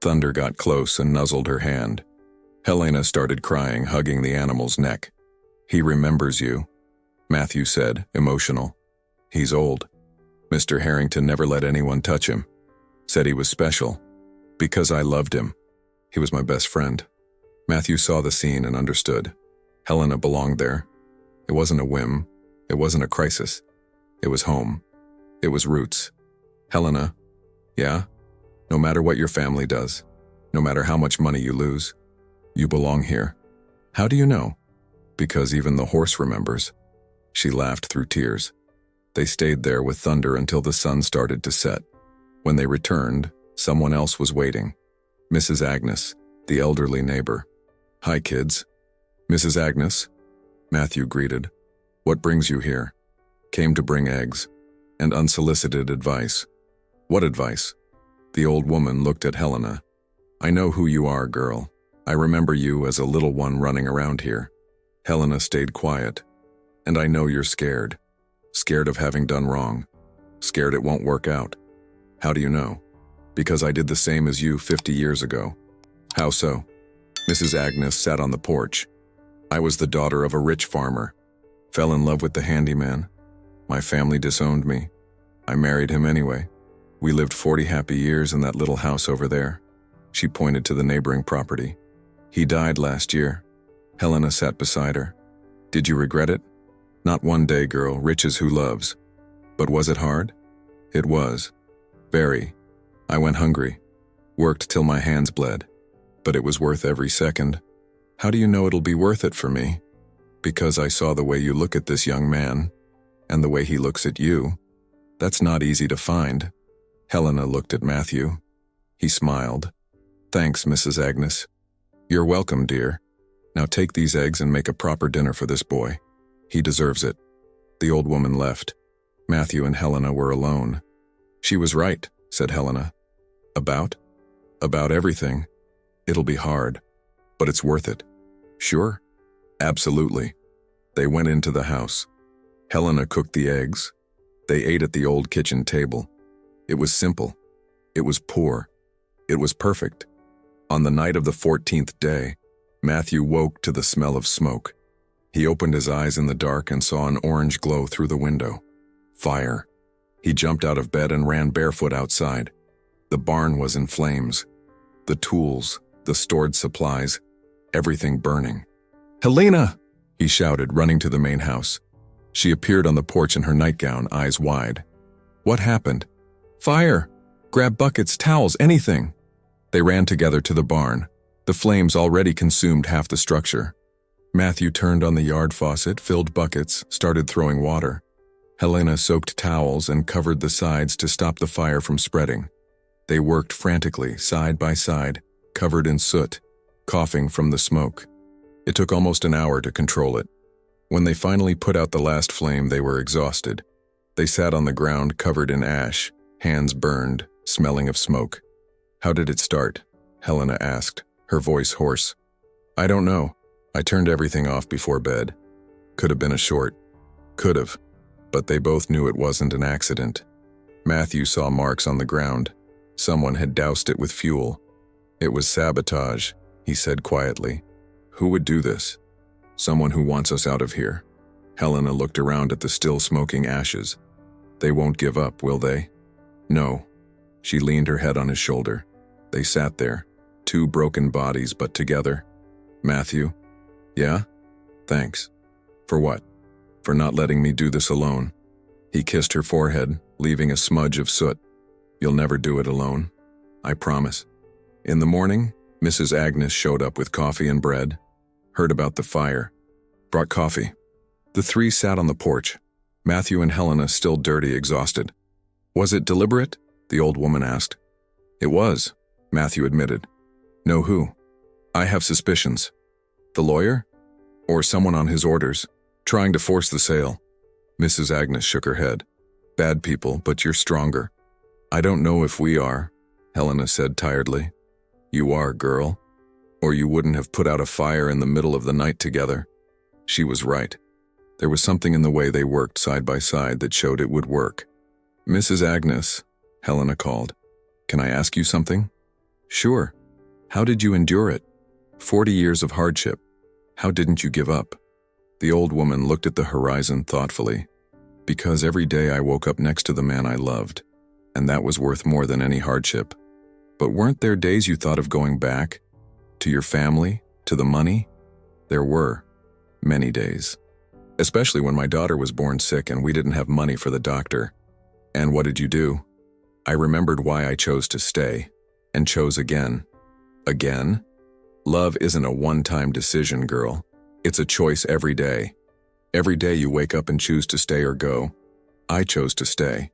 [SPEAKER 1] Thunder got close and nuzzled her hand. Helena started crying, hugging the animal's neck. He remembers you, Matthew said, emotional. He's old. Mr. Harrington never let anyone touch him. Said he was special. Because I loved him. He was my best friend. Matthew saw the scene and understood. Helena belonged there. It wasn't a whim. It wasn't a crisis. It was home. It was roots. Helena, yeah? No matter what your family does, no matter how much money you lose, you belong here. How do you know? Because even the horse remembers. She laughed through tears. They stayed there with Thunder until the sun started to set. When they returned, someone else was waiting. Mrs. Agnes, the elderly neighbor. Hi, kids. Mrs. Agnes? Matthew greeted. What brings you here? Came to bring eggs. And unsolicited advice. What advice? The old woman looked at Helena. I know who you are, girl. I remember you as a little one running around here. Helena stayed quiet. And I know you're scared. Scared of having done wrong. Scared it won't work out. How do you know? Because I did the same as you 50 years ago. How so? Mrs. Agnes sat on the porch. I was the daughter of a rich farmer. Fell in love with the handyman. My family disowned me. I married him anyway. We lived 40 happy years in that little house over there. She pointed to the neighboring property. He died last year. Helena sat beside her. Did you regret it? Not one day, girl, rich is who loves. But was it hard? It was. Very. I went hungry. Worked till my hands bled. But it was worth every second. How do you know it'll be worth it for me? Because I saw the way you look at this young man, and the way he looks at you. That's not easy to find. Helena looked at Matthew. He smiled. Thanks, Mrs. Agnes. You're welcome, dear. Now take these eggs and make a proper dinner for this boy. He deserves it. The old woman left. Matthew and Helena were alone. She was right, said Helena. About? About everything. It'll be hard, but it's worth it. Sure? Absolutely. They went into the house. Helena cooked the eggs. They ate at the old kitchen table. It was simple. It was poor. It was perfect. On the night of the 14th day, Matthew woke to the smell of smoke. He opened his eyes in the dark and saw an orange glow through the window. Fire. He jumped out of bed and ran barefoot outside. The barn was in flames. The tools, the stored supplies, everything burning. Helena! He shouted, running to the main house. She appeared on the porch in her nightgown, eyes wide. What happened? Fire! Grab buckets, towels, anything! They ran together to the barn. The flames already consumed half the structure. Matthew turned on the yard faucet, filled buckets, started throwing water. Helena soaked towels and covered the sides to stop the fire from spreading. They worked frantically, side by side, covered in soot, coughing from the smoke. It took almost an hour to control it. When they finally put out the last flame, they were exhausted. They sat on the ground covered in ash, hands burned, smelling of smoke. How did it start? Helena asked, her voice hoarse. I don't know. I turned everything off before bed. Could have been a short. Could have. But they both knew it wasn't an accident. Matthew saw marks on the ground. Someone had doused it with fuel. It was sabotage, he said quietly. Who would do this? Someone who wants us out of here. Helena looked around at the still smoking ashes. They won't give up, will they? No. She leaned her head on his shoulder. They sat there, two broken bodies but together. Matthew? Yeah? Thanks. For what? For not letting me do this alone. He kissed her forehead, leaving a smudge of soot. You'll never do it alone. I promise. In the morning, Mrs. Agnes showed up with coffee and bread. Heard about the fire. Brought coffee. The three sat on the porch. Matthew and Helena still dirty, exhausted. Was it deliberate? The old woman asked. It was, Matthew admitted. Know who? I have suspicions. The lawyer? Or someone on his orders, trying to force the sale. Mrs. Agnes shook her head. Bad people, but you're stronger. I don't know if we are, Helena said tiredly. You are, girl. Or you wouldn't have put out a fire in the middle of the night together. She was right. There was something in the way they worked side by side that showed it would work. Mrs. Agnes, Helena called. Can I ask you something? Sure. How did you endure it? 40 years of hardship. How didn't you give up? The old woman looked at the horizon thoughtfully. Because every day I woke up next to the man I loved, and that was worth more than any hardship. But weren't there days you thought of going back? To your family? To the money? There were. Many days. Especially when my daughter was born sick and we didn't have money for the doctor. And what did you do? I remembered why I chose to stay, and chose again. Again? Love isn't a one-time decision, girl. It's a choice every day. Every day you wake up and choose to stay or go. I chose to stay.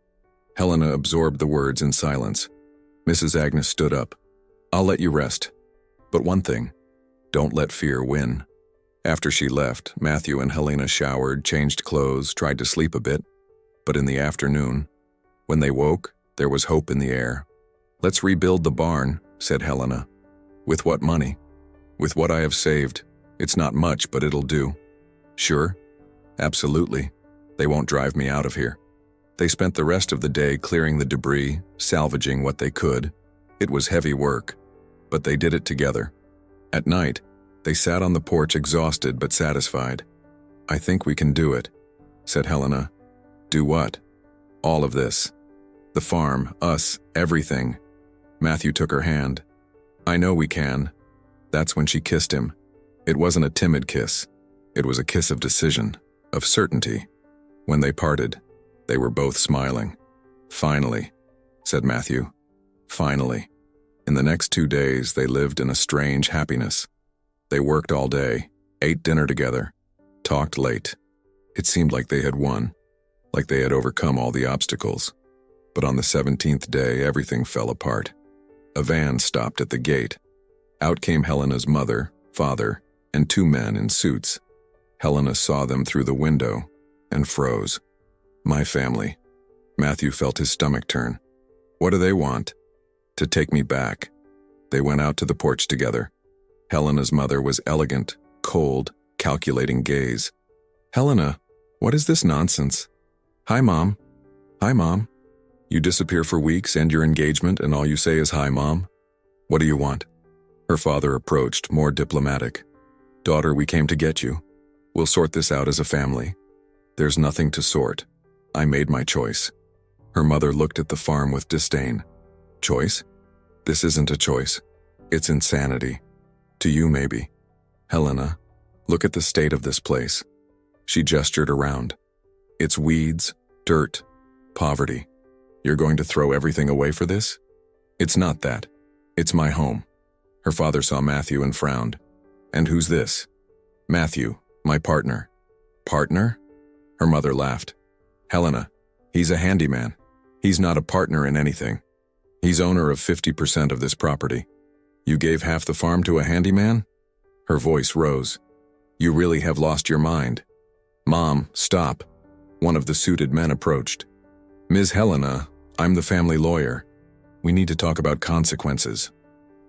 [SPEAKER 1] Helena absorbed the words in silence. Mrs. Agnes stood up. I'll let you rest. But one thing, don't let fear win. After she left, Matthew and Helena showered, changed clothes, tried to sleep a bit. But in the afternoon, when they woke, there was hope in the air. Let's rebuild the barn, said Helena. With what money? With what I have saved, it's not much, but it'll do. Sure? Absolutely. They won't drive me out of here. They spent the rest of the day clearing the debris, salvaging what they could. It was heavy work, but they did it together. At night, they sat on the porch exhausted but satisfied. I think we can do it, said Helena. Do what? All of this. The farm, us, everything. Matthew took her hand. I know we can. That's when she kissed him. It wasn't a timid kiss. It was a kiss of decision, of certainty. When they parted, they were both smiling. Finally, said Matthew. Finally. In the next 2 days, they lived in a strange happiness. They worked all day, ate dinner together, talked late. It seemed like they had won, like they had overcome all the obstacles. But on the 17th day, everything fell apart. A van stopped at the gate. Out came Helena's mother, father, and 2 men in suits. Helena saw them through the window and froze. My family. Matthew felt his stomach turn. What do they want? To take me back. They went out to the porch together. Helena's mother was elegant, cold, calculating gaze. Helena, what is this nonsense? Hi, Mom. Hi, Mom. You disappear for weeks, end your engagement, and all you say is hi, Mom. What do you want? Her father approached, more diplomatic. Daughter, we came to get you. We'll sort this out as a family. There's nothing to sort. I made my choice. Her mother looked at the farm with disdain. Choice? This isn't a choice. It's insanity. To you, maybe. Helena, look at the state of this place. She gestured around. It's weeds, dirt, poverty. You're going to throw everything away for this? It's not that. It's my home. Her father saw Matthew and frowned. And who's this? Matthew, my partner. Partner? Her mother laughed. Helena, he's a handyman. He's not a partner in anything. He's owner of 50% of this property. You gave half the farm to a handyman? Her voice rose. You really have lost your mind. Mom, stop. One of the suited men approached. Ms. Helena, I'm the family lawyer. We need to talk about consequences.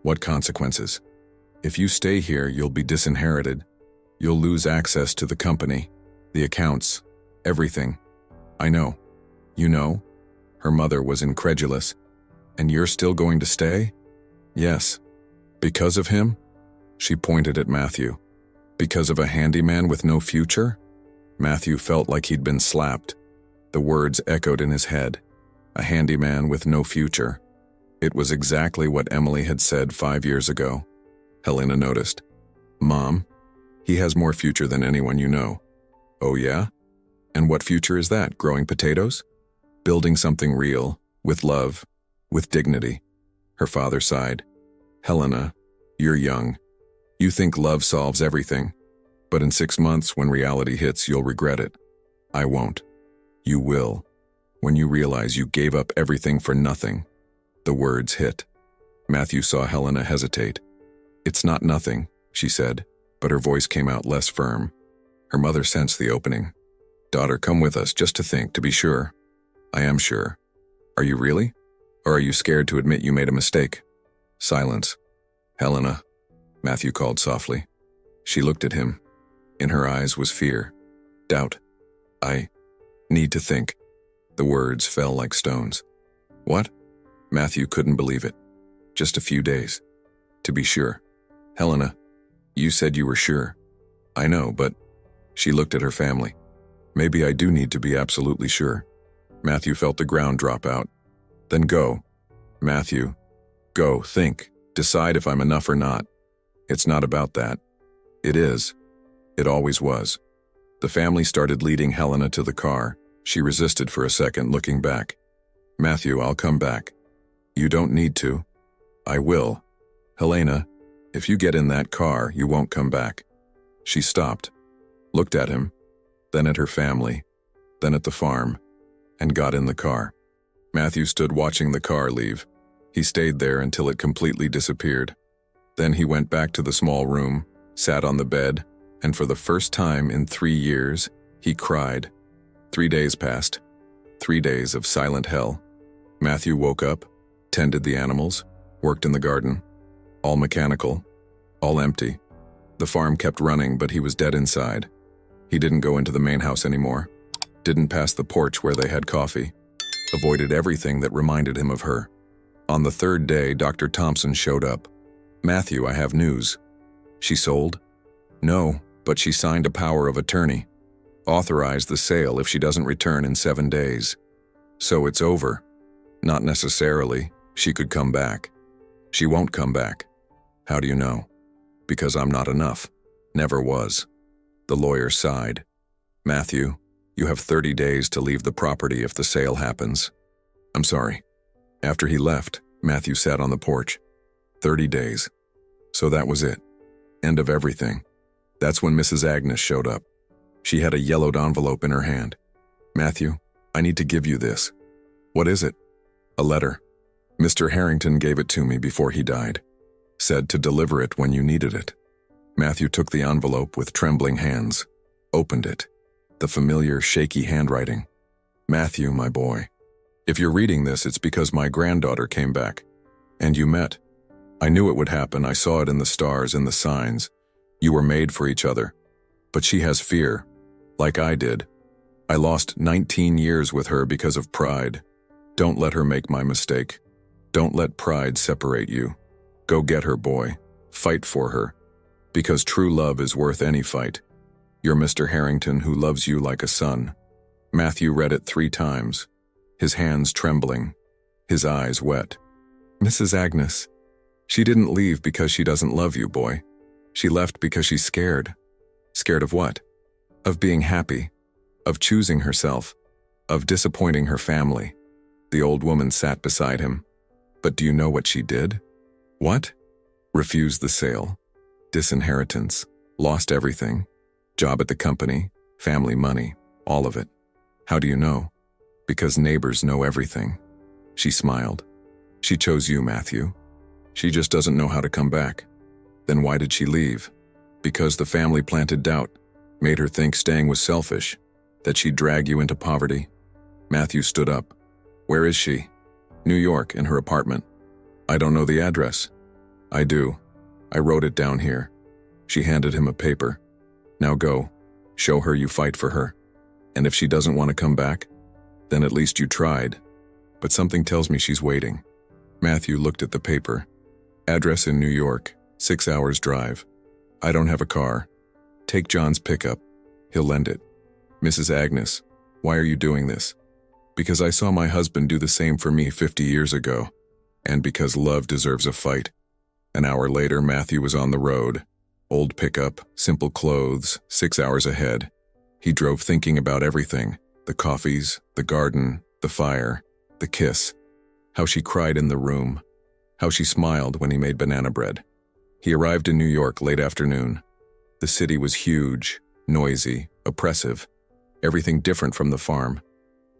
[SPEAKER 1] What consequences? If you stay here, you'll be disinherited. You'll lose access to the company, the accounts, everything. I know. You know? Her mother was incredulous. And you're still going to stay? Yes. Because of him? She pointed at Matthew. Because of a handyman with no future? Matthew felt like he'd been slapped. The words echoed in his head. A handyman with no future. It was exactly what Emily had said 5 years ago. Helena noticed. Mom, he has more future than anyone you know. Oh yeah? And what future is that? Growing potatoes? Building something real, with love, with dignity. Her father sighed. Helena, you're young. You think love solves everything. But in 6 months, when reality hits, you'll regret it. I won't. You will. When you realize you gave up everything for nothing. The words hit. Matthew saw Helena hesitate. It's not nothing, she said, but her voice came out less firm. Her mother sensed the opening. Daughter, come with us, just to think, to be sure. I am sure. Are you really? Or are you scared to admit you made a mistake? Silence. Helena, Matthew called softly. She looked at him. In her eyes was fear, doubt. I need to think. The words fell like stones. What? Matthew couldn't believe it. Just a few days. To be sure. Helena, you said you were sure. I know, but... She looked at her family. Maybe I do need to be absolutely sure. Matthew felt the ground drop out. Then go. Matthew, go, think, decide if I'm enough or not. It's not about that. It is. It always was. The family started leading Helena to the car. She resisted for a second, looking back. Matthew, I'll come back. You don't need to. I will. Helena, if you get in that car, you won't come back. She stopped, looked at him, then at her family, then at the farm, and got in the car. Matthew stood watching the car leave. He stayed there until it completely disappeared. Then he went back to the small room, sat on the bed, and for the first time in 3 years, he cried. 3 days passed. 3 days of silent hell. Matthew woke up, tended the animals, worked in the garden. All mechanical. All empty. The farm kept running, but he was dead inside. He didn't go into the main house anymore. Didn't pass the porch where they had coffee. Avoided everything that reminded him of her. On the third day, Dr. Thompson showed up. "Matthew, I have news." "She sold?" "No, but she signed a power of attorney. Authorized the sale if she doesn't return in 7 days. So it's over." "Not necessarily. She could come back." "She won't come back." "How do you know?" "Because I'm not enough. Never was." The lawyer sighed. "Matthew, you have 30 days to leave the property if the sale happens." "I'm sorry." After he left, Matthew sat on the porch. 30 days. So that was it. End of everything. That's when Mrs. Agnes showed up. She had a yellowed envelope in her hand. "Matthew, I need to give you this." "What is it?" "A letter. Mr. Harrington gave it to me before he died. Said to deliver it when you needed it." Matthew took the envelope with trembling hands. Opened it. The familiar, shaky handwriting. "Matthew, my boy. If you're reading this, it's because my granddaughter came back. And you met. I knew it would happen. I saw it in the stars and the signs. You were made for each other. But she has fear. Like I did. I lost 19 years with her because of pride. Don't let her make my mistake. Don't let pride separate you. Go get her, boy. Fight for her. Because true love is worth any fight. You're Mr. Harrington who loves you like a son." Matthew read it 3 times, his hands trembling, his eyes wet. "Mrs. Agnes, she didn't leave because she doesn't love you, boy. She left because she's scared." "Scared of what?" "Of being happy. Of choosing herself. Of disappointing her family." The old woman sat beside him. "But do you know what she did?" "What?" "Refused the sale. Disinheritance. Lost everything. Job at the company. Family money. All of it." "How do you know?" "Because neighbors know everything." She smiled. "She chose you, Matthew. She just doesn't know how to come back." "Then why did she leave?" "Because the family planted doubt. Made her think staying was selfish. That she'd drag you into poverty." Matthew stood up. "Where is she?" "New York, in her apartment." "I don't know the address." "I do. I wrote it down here." She handed him a paper. "Now go. Show her you fight for her. And if she doesn't want to come back, then at least you tried. But something tells me she's waiting." Matthew looked at the paper. "Address in New York, 6 hours drive. I don't have a car. Take John's pickup. He'll lend it." "Mrs. Agnes, why are you doing this?" "Because I saw my husband do the same for me 50 years ago. And because love deserves a fight." An hour later, Matthew was on the road. Old pickup, simple clothes, 6 hours ahead. He drove thinking about everything. The coffees, the garden, the fire, the kiss. How she cried in the room. How she smiled when he made banana bread. He arrived in New York late afternoon. The city was huge, noisy, oppressive. Everything different from the farm.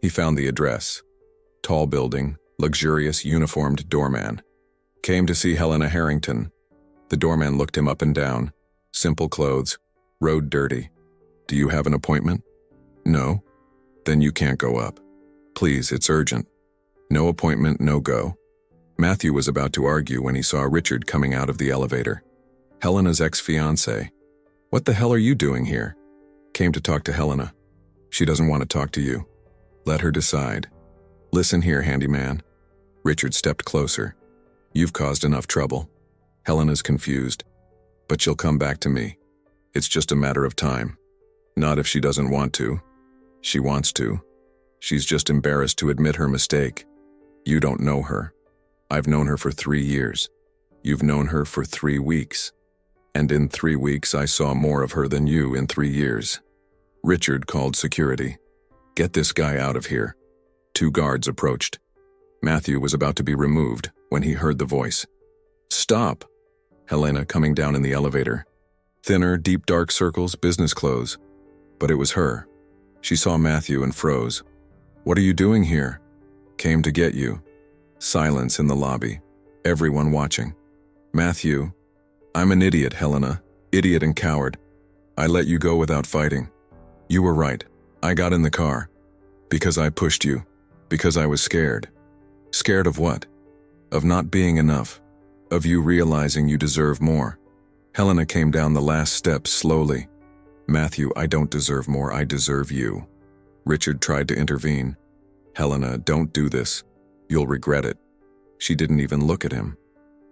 [SPEAKER 1] He found the address. Tall building, luxurious uniformed doorman. Came to see Helena Harrington. The doorman looked him up and down. Simple clothes. Road dirty. "Do you have an appointment?" "No." "Then you can't go up. Please, it's urgent." No appointment, no go. Matthew was about to argue when he saw Richard coming out of the elevator. Helena's ex-fiancé. "What the hell are you doing here?" "Came to talk to Helena." "She doesn't want to talk to you." "Let her decide." "Listen here, handyman." Richard stepped closer. "You've caused enough trouble." Helena's confused. "But she'll come back to me. It's just a matter of time." "Not if she doesn't want to." "She wants to. She's just embarrassed to admit her mistake. You don't know her. I've known her for 3 years. You've known her for 3 weeks. And in 3 weeks I saw more of her than you in 3 years." Richard called security. "Get this guy out of here." 2 guards approached. Matthew was about to be removed when he heard the voice. "Stop!" Helena coming down in the elevator. Thinner, deep dark circles, business clothes. But it was her. She saw Matthew and froze. "What are you doing here?" "Came to get you." Silence in the lobby. Everyone watching. "Matthew, I'm an idiot, Helena. Idiot and coward. I let you go without fighting. You were right. I got in the car. Because I pushed you. Because I was scared." "Scared of what?" "Of not being enough. Of you realizing you deserve more." Helena came down the last steps slowly. "Matthew, I don't deserve more, I deserve you." Richard tried to intervene. "Helena, don't do this. You'll regret it." She didn't even look at him.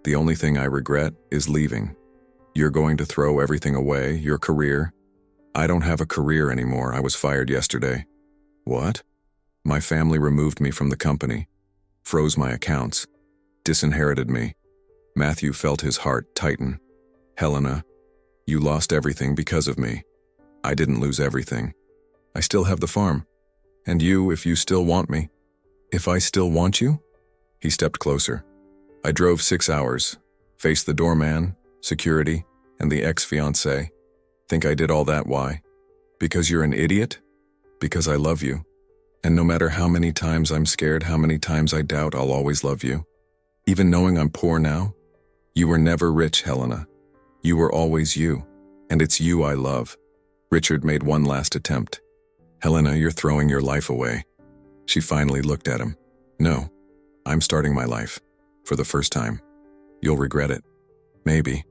[SPEAKER 1] "The only thing I regret is leaving. You're going to throw everything away, your career?" "I don't have a career anymore, I was fired yesterday." "What?" "My family removed me from the company, froze my accounts, disinherited me." Matthew felt his heart tighten. "Helena, you lost everything because of me. I didn't lose everything. I still have the farm. And you, if you still want me." "If I still want you?" He stepped closer. "I drove 6 hours, faced the doorman, security, and the ex-fiancé. Think I did all that, why? Because you're an idiot? Because I love you. And no matter how many times I'm scared, how many times I doubt, I'll always love you. Even knowing I'm poor now? You were never rich, Helena. You were always you. And it's you I love." Richard made one last attempt. "Helena, you're throwing your life away." She finally looked at him. "No, I'm starting my life. For the first time. You'll regret it. Maybe.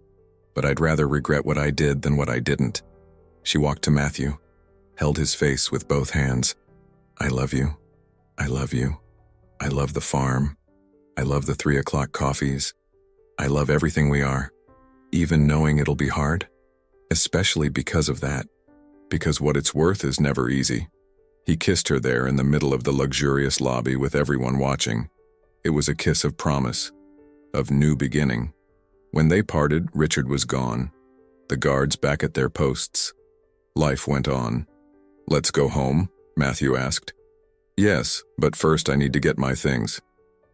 [SPEAKER 1] But I'd rather regret what I did than what I didn't." She walked to Matthew, held his face with both hands. "I love you. I love you. I love the farm. I love the 3 o'clock coffees. I love everything we are. Even knowing it'll be hard. Especially because of that. Because what it's worth is never easy." He kissed her there in the middle of the luxurious lobby with everyone watching. It was a kiss of promise, of new beginning. When they parted, Richard was gone. The guards back at their posts. Life went on. "Let's go home?" Matthew asked. "Yes, but first I need to get my things."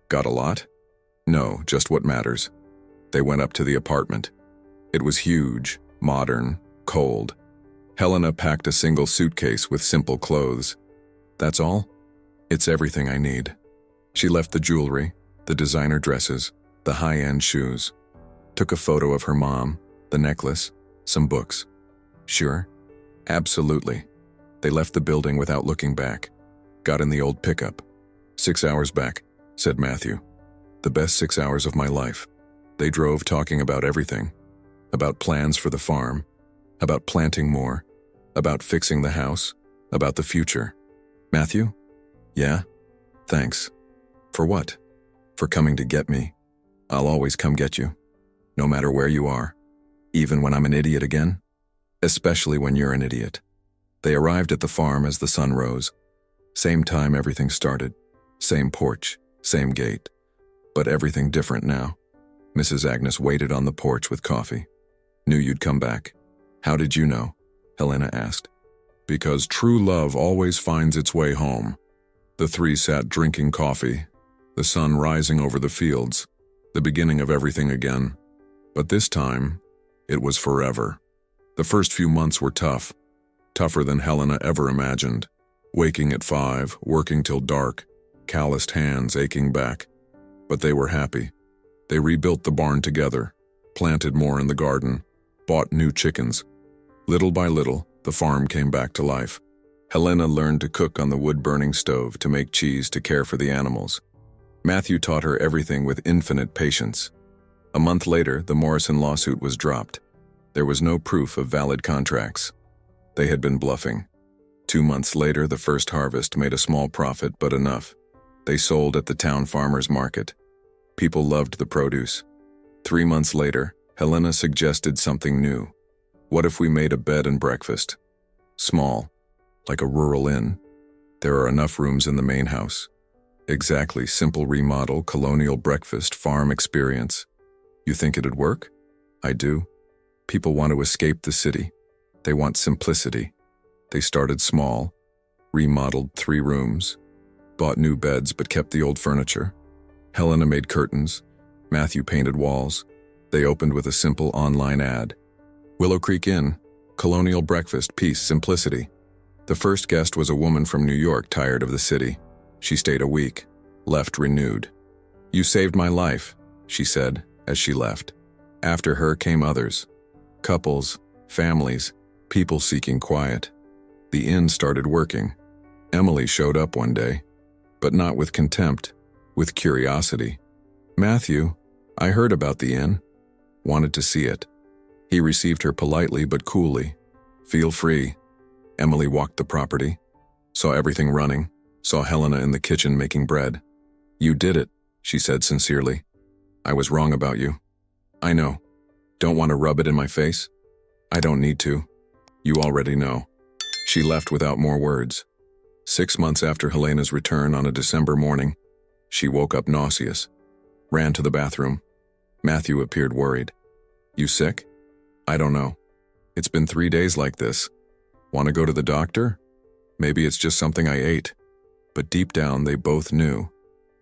[SPEAKER 1] "Got a lot?" "No, just what matters." They went up to the apartment. It was huge, modern, cold. Helena packed a single suitcase with simple clothes. "That's all?" "It's everything I need." She left the jewelry, the designer dresses, the high-end shoes. Took a photo of her mom, the necklace, some books. "Sure?" "Absolutely." They left the building without looking back. Got in the old pickup. 6 hours back, said Matthew. The best 6 hours of my life. They drove talking about everything. About plans for the farm. About planting more. About fixing the house. About the future. "Matthew?" "Yeah?" "Thanks." "For what?" "For coming to get me. I'll always come get you. No matter where you are. Even when I'm an idiot again. Especially when you're an idiot." They arrived at the farm as the sun rose. Same time everything started. Same porch. Same gate. But everything different now. Mrs. Agnes waited on the porch with coffee. "Knew you'd come back." "How did you know?" Helena asked. "Because true love always finds its way home." The three sat drinking coffee, the sun rising over the fields, the beginning of everything again. But this time, it was forever. The first few months were tough, tougher than Helena ever imagined. Waking at 5, working till dark, calloused hands aching back. But they were happy. They rebuilt the barn together, planted more in the garden, bought new chickens. Little by little, the farm came back to life. Helena learned to cook on the wood-burning stove, to make cheese, to care for the animals. Matthew taught her everything with infinite patience. A month later, the Morrison lawsuit was dropped. There was no proof of valid contracts. They had been bluffing. 2 months later, the first harvest made a small profit, but enough. They sold at the town farmers market. People loved the produce. 3 months later, Helena suggested something new. What if we made a bed and breakfast? Small, like a rural inn. There are enough rooms in the main house. Exactly, simple remodel, colonial breakfast, farm experience. You think it'd work? I do. People want to escape the city. They want simplicity. They started small, remodeled 3 rooms, bought new beds but kept the old furniture. Helena made curtains. Matthew painted walls. They opened with a simple online ad. Willow Creek Inn, colonial breakfast, peace, simplicity. The first guest was a woman from New York, tired of the city. She stayed a week, left renewed. "You saved my life," she said as she left. After her came others. Couples, families, people seeking quiet. The inn started working. Emily showed up one day, but not with contempt, with curiosity. "Matthew, I heard about the inn. Wanted to see it." He received her politely but coolly. "Feel free." Emily walked the property, saw everything running, saw Helena in the kitchen making bread. "You did it," she said sincerely. "I was wrong about you. I know. Don't want to rub it in my face? I don't need to. You already know." She left without more words. 6 months after Helena's return on a December morning, she woke up nauseous, ran to the bathroom. Matthew appeared worried. "You sick?" "I don't know. It's been 3 days like this. Want to go to the doctor? Maybe it's just something I ate." But deep down, they both knew.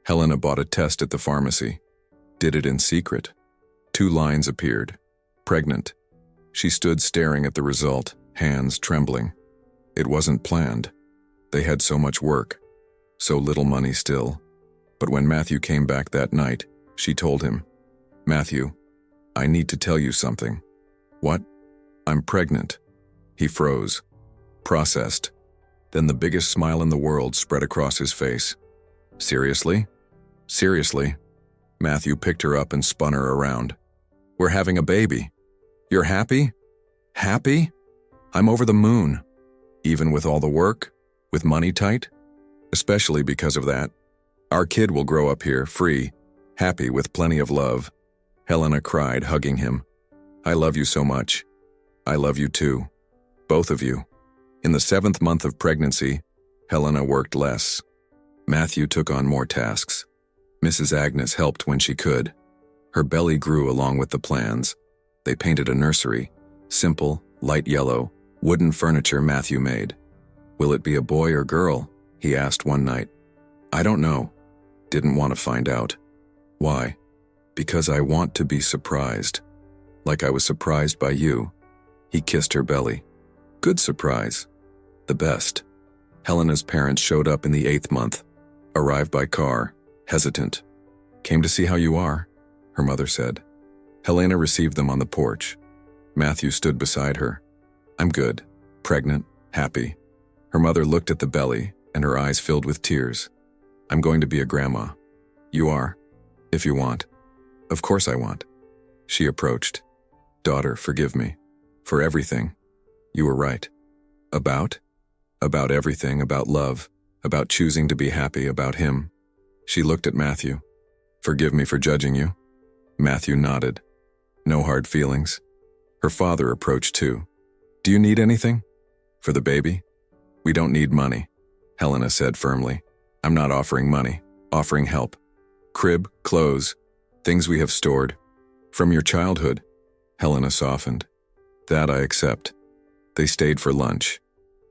[SPEAKER 1] Helena bought a test at the pharmacy. Did it in secret. 2 lines appeared. Pregnant. She stood staring at the result, hands trembling. It wasn't planned. They had so much work, so little money still. But when Matthew came back that night, she told him, "Matthew, I need to tell you something." "What?" "I'm pregnant." He froze, processed. Then the biggest smile in the world spread across his face. "Seriously?" "Seriously." Matthew picked her up and spun her around. "We're having a baby. You're happy?" "Happy? I'm over the moon. Even with all the work? With money tight? Especially because of that. Our kid will grow up here, free, happy with plenty of love." Helena cried, hugging him. "I love you so much. I love you too. Both of you." In the 7th month of pregnancy, Helena worked less. Matthew took on more tasks. Mrs. Agnes helped when she could. Her belly grew along with the plans. They painted a nursery. Simple, light yellow, wooden furniture Matthew made. "Will it be a boy or girl?" he asked one night. "I don't know." Didn't want to find out. "Why?" "Because I want to be surprised. Like I was surprised by you." He kissed her belly. "Good surprise. The best." Helena's parents showed up in the 8th month. Arrived by car, hesitant. "Came to see how you are," her mother said. Helena received them on the porch. Matthew stood beside her. "I'm good. Pregnant. Happy." Her mother looked at the belly, and her eyes filled with tears. "I'm going to be a grandma." "You are? If you want." "Of course I want." She approached. "Daughter, forgive me. For everything. You were right." "About?" "About everything, about love, about choosing to be happy, about him." She looked at Matthew. "Forgive me for judging you." Matthew nodded. "No hard feelings." Her father approached too. "Do you need anything?" "For the baby?" "We don't need money," Helena said firmly. "I'm not offering money, offering help. Crib, clothes, things we have stored. From your childhood." Helena softened. "That I accept." They stayed for lunch,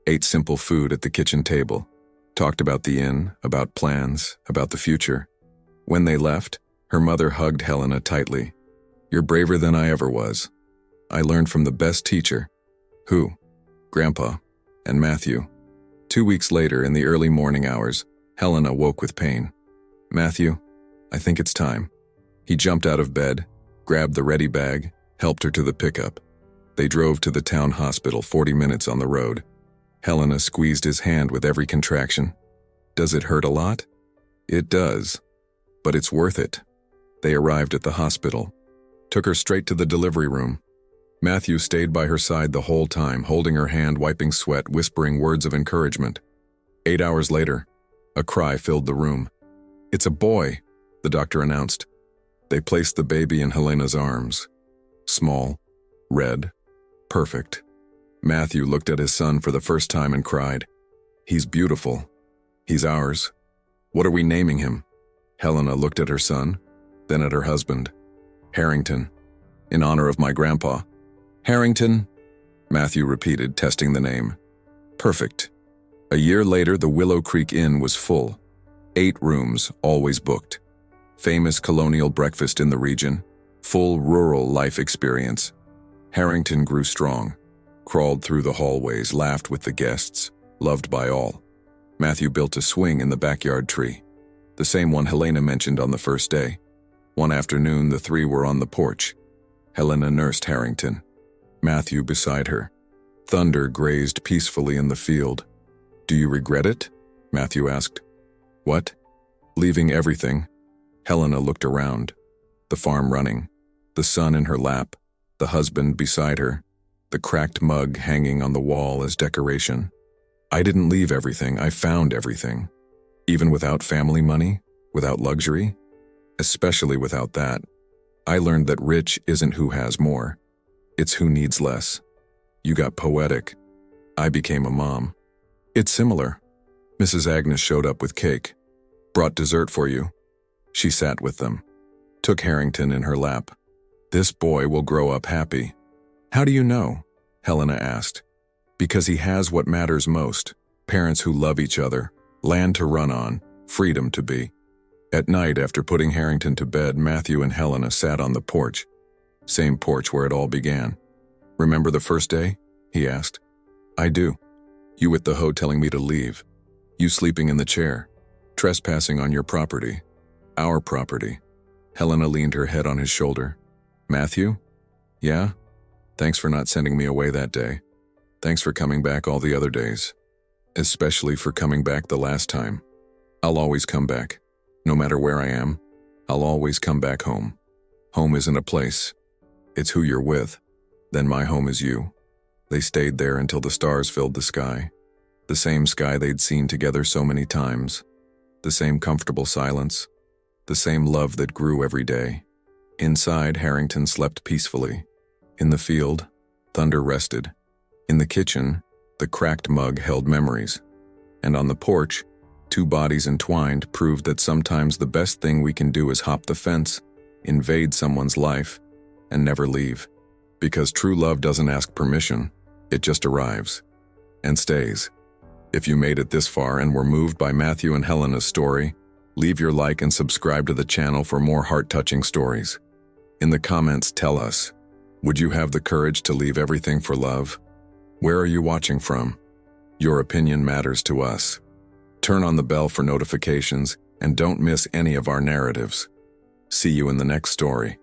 [SPEAKER 1] ate simple food at the kitchen table, talked about the inn, about plans, about the future. When they left, her mother hugged Helena tightly. "You're braver than I ever was. I learned from the best teacher." "Who?" "Grandpa and Matthew." 2 weeks later, in the early morning hours, Helena woke with pain. "Matthew, I think it's time." He jumped out of bed, grabbed the ready bag, helped her to the pickup. They drove to the town hospital, 40 minutes on the road. Helena squeezed his hand with every contraction. "Does it hurt a lot?" "It does. But it's worth it." They arrived at the hospital. Took her straight to the delivery room. Matthew stayed by her side the whole time, holding her hand, wiping sweat, whispering words of encouragement. 8 hours later, a cry filled the room. "It's a boy," the doctor announced. They placed the baby in Helena's arms. Small, red, perfect. Matthew looked at his son for the first time and cried. "He's beautiful. He's ours. What are we naming him?" Helena looked at her son, then at her husband. "Harrington, in honor of my grandpa." "Harrington," Matthew repeated, testing the name. "Perfect." A year later, the Willow Creek Inn was full. 8 rooms, always booked. Famous colonial breakfast in the region. Full rural life experience. Harrington grew strong. Crawled through the hallways, laughed with the guests, loved by all. Matthew built a swing in the backyard tree. The same one Helena mentioned on the first day. One afternoon, the 3 were on the porch. Helena nursed Harrington. Matthew beside her. Thunder grazed peacefully in the field. "Do you regret it?" Matthew asked. "What?" "Leaving everything." Helena looked around. The farm running. The son in her lap. the husband beside her, the cracked mug hanging on the wall as decoration. I didn't leave everything, I found everything. Even without family money, without luxury, especially without that. I learned that rich isn't who has more, it's who needs less. You got poetic. I became a mom. It's similar. Mrs. Agnes showed up with cake, brought dessert for you. She sat with them, took Harrington in her lap. This boy will grow up happy. How do you know? Helena asked. Because he has what matters most, parents who love each other, land to run on, freedom to be. At night, after putting Harrington to bed, Matthew and Helena sat on the porch. Same porch where it all began. Remember the first day? He asked. I do. You at the hoe telling me to leave. You sleeping in the chair. Trespassing on your property. Our property. Helena leaned her head on his shoulder. Matthew? Yeah? Thanks for not sending me away that day. Thanks for coming back all the other days. Especially for coming back the last time. I'll always come back. No matter where I am, I'll always come back home. Home isn't a place. It's who you're with. Then my home is you. They stayed there until the stars filled the sky. The same sky they'd seen together so many times. The same comfortable silence. The same love that grew every day. Inside, Harrington slept peacefully. In the field, thunder rested. In the kitchen, the cracked mug held memories. And on the porch, two bodies entwined proved that sometimes the best thing we can do is hop the fence, invade someone's life, and never leave. Because true love doesn't ask permission, it just arrives. And stays. If you made it this far and were moved by Matthew and Helena's story, leave your like and subscribe to the channel for more heart-touching stories. In the comments, tell us, would you have the courage to leave everything for love? Where are you watching from? Your opinion matters to us. Turn on the bell for notifications and don't miss any of our narratives. See you in the next story.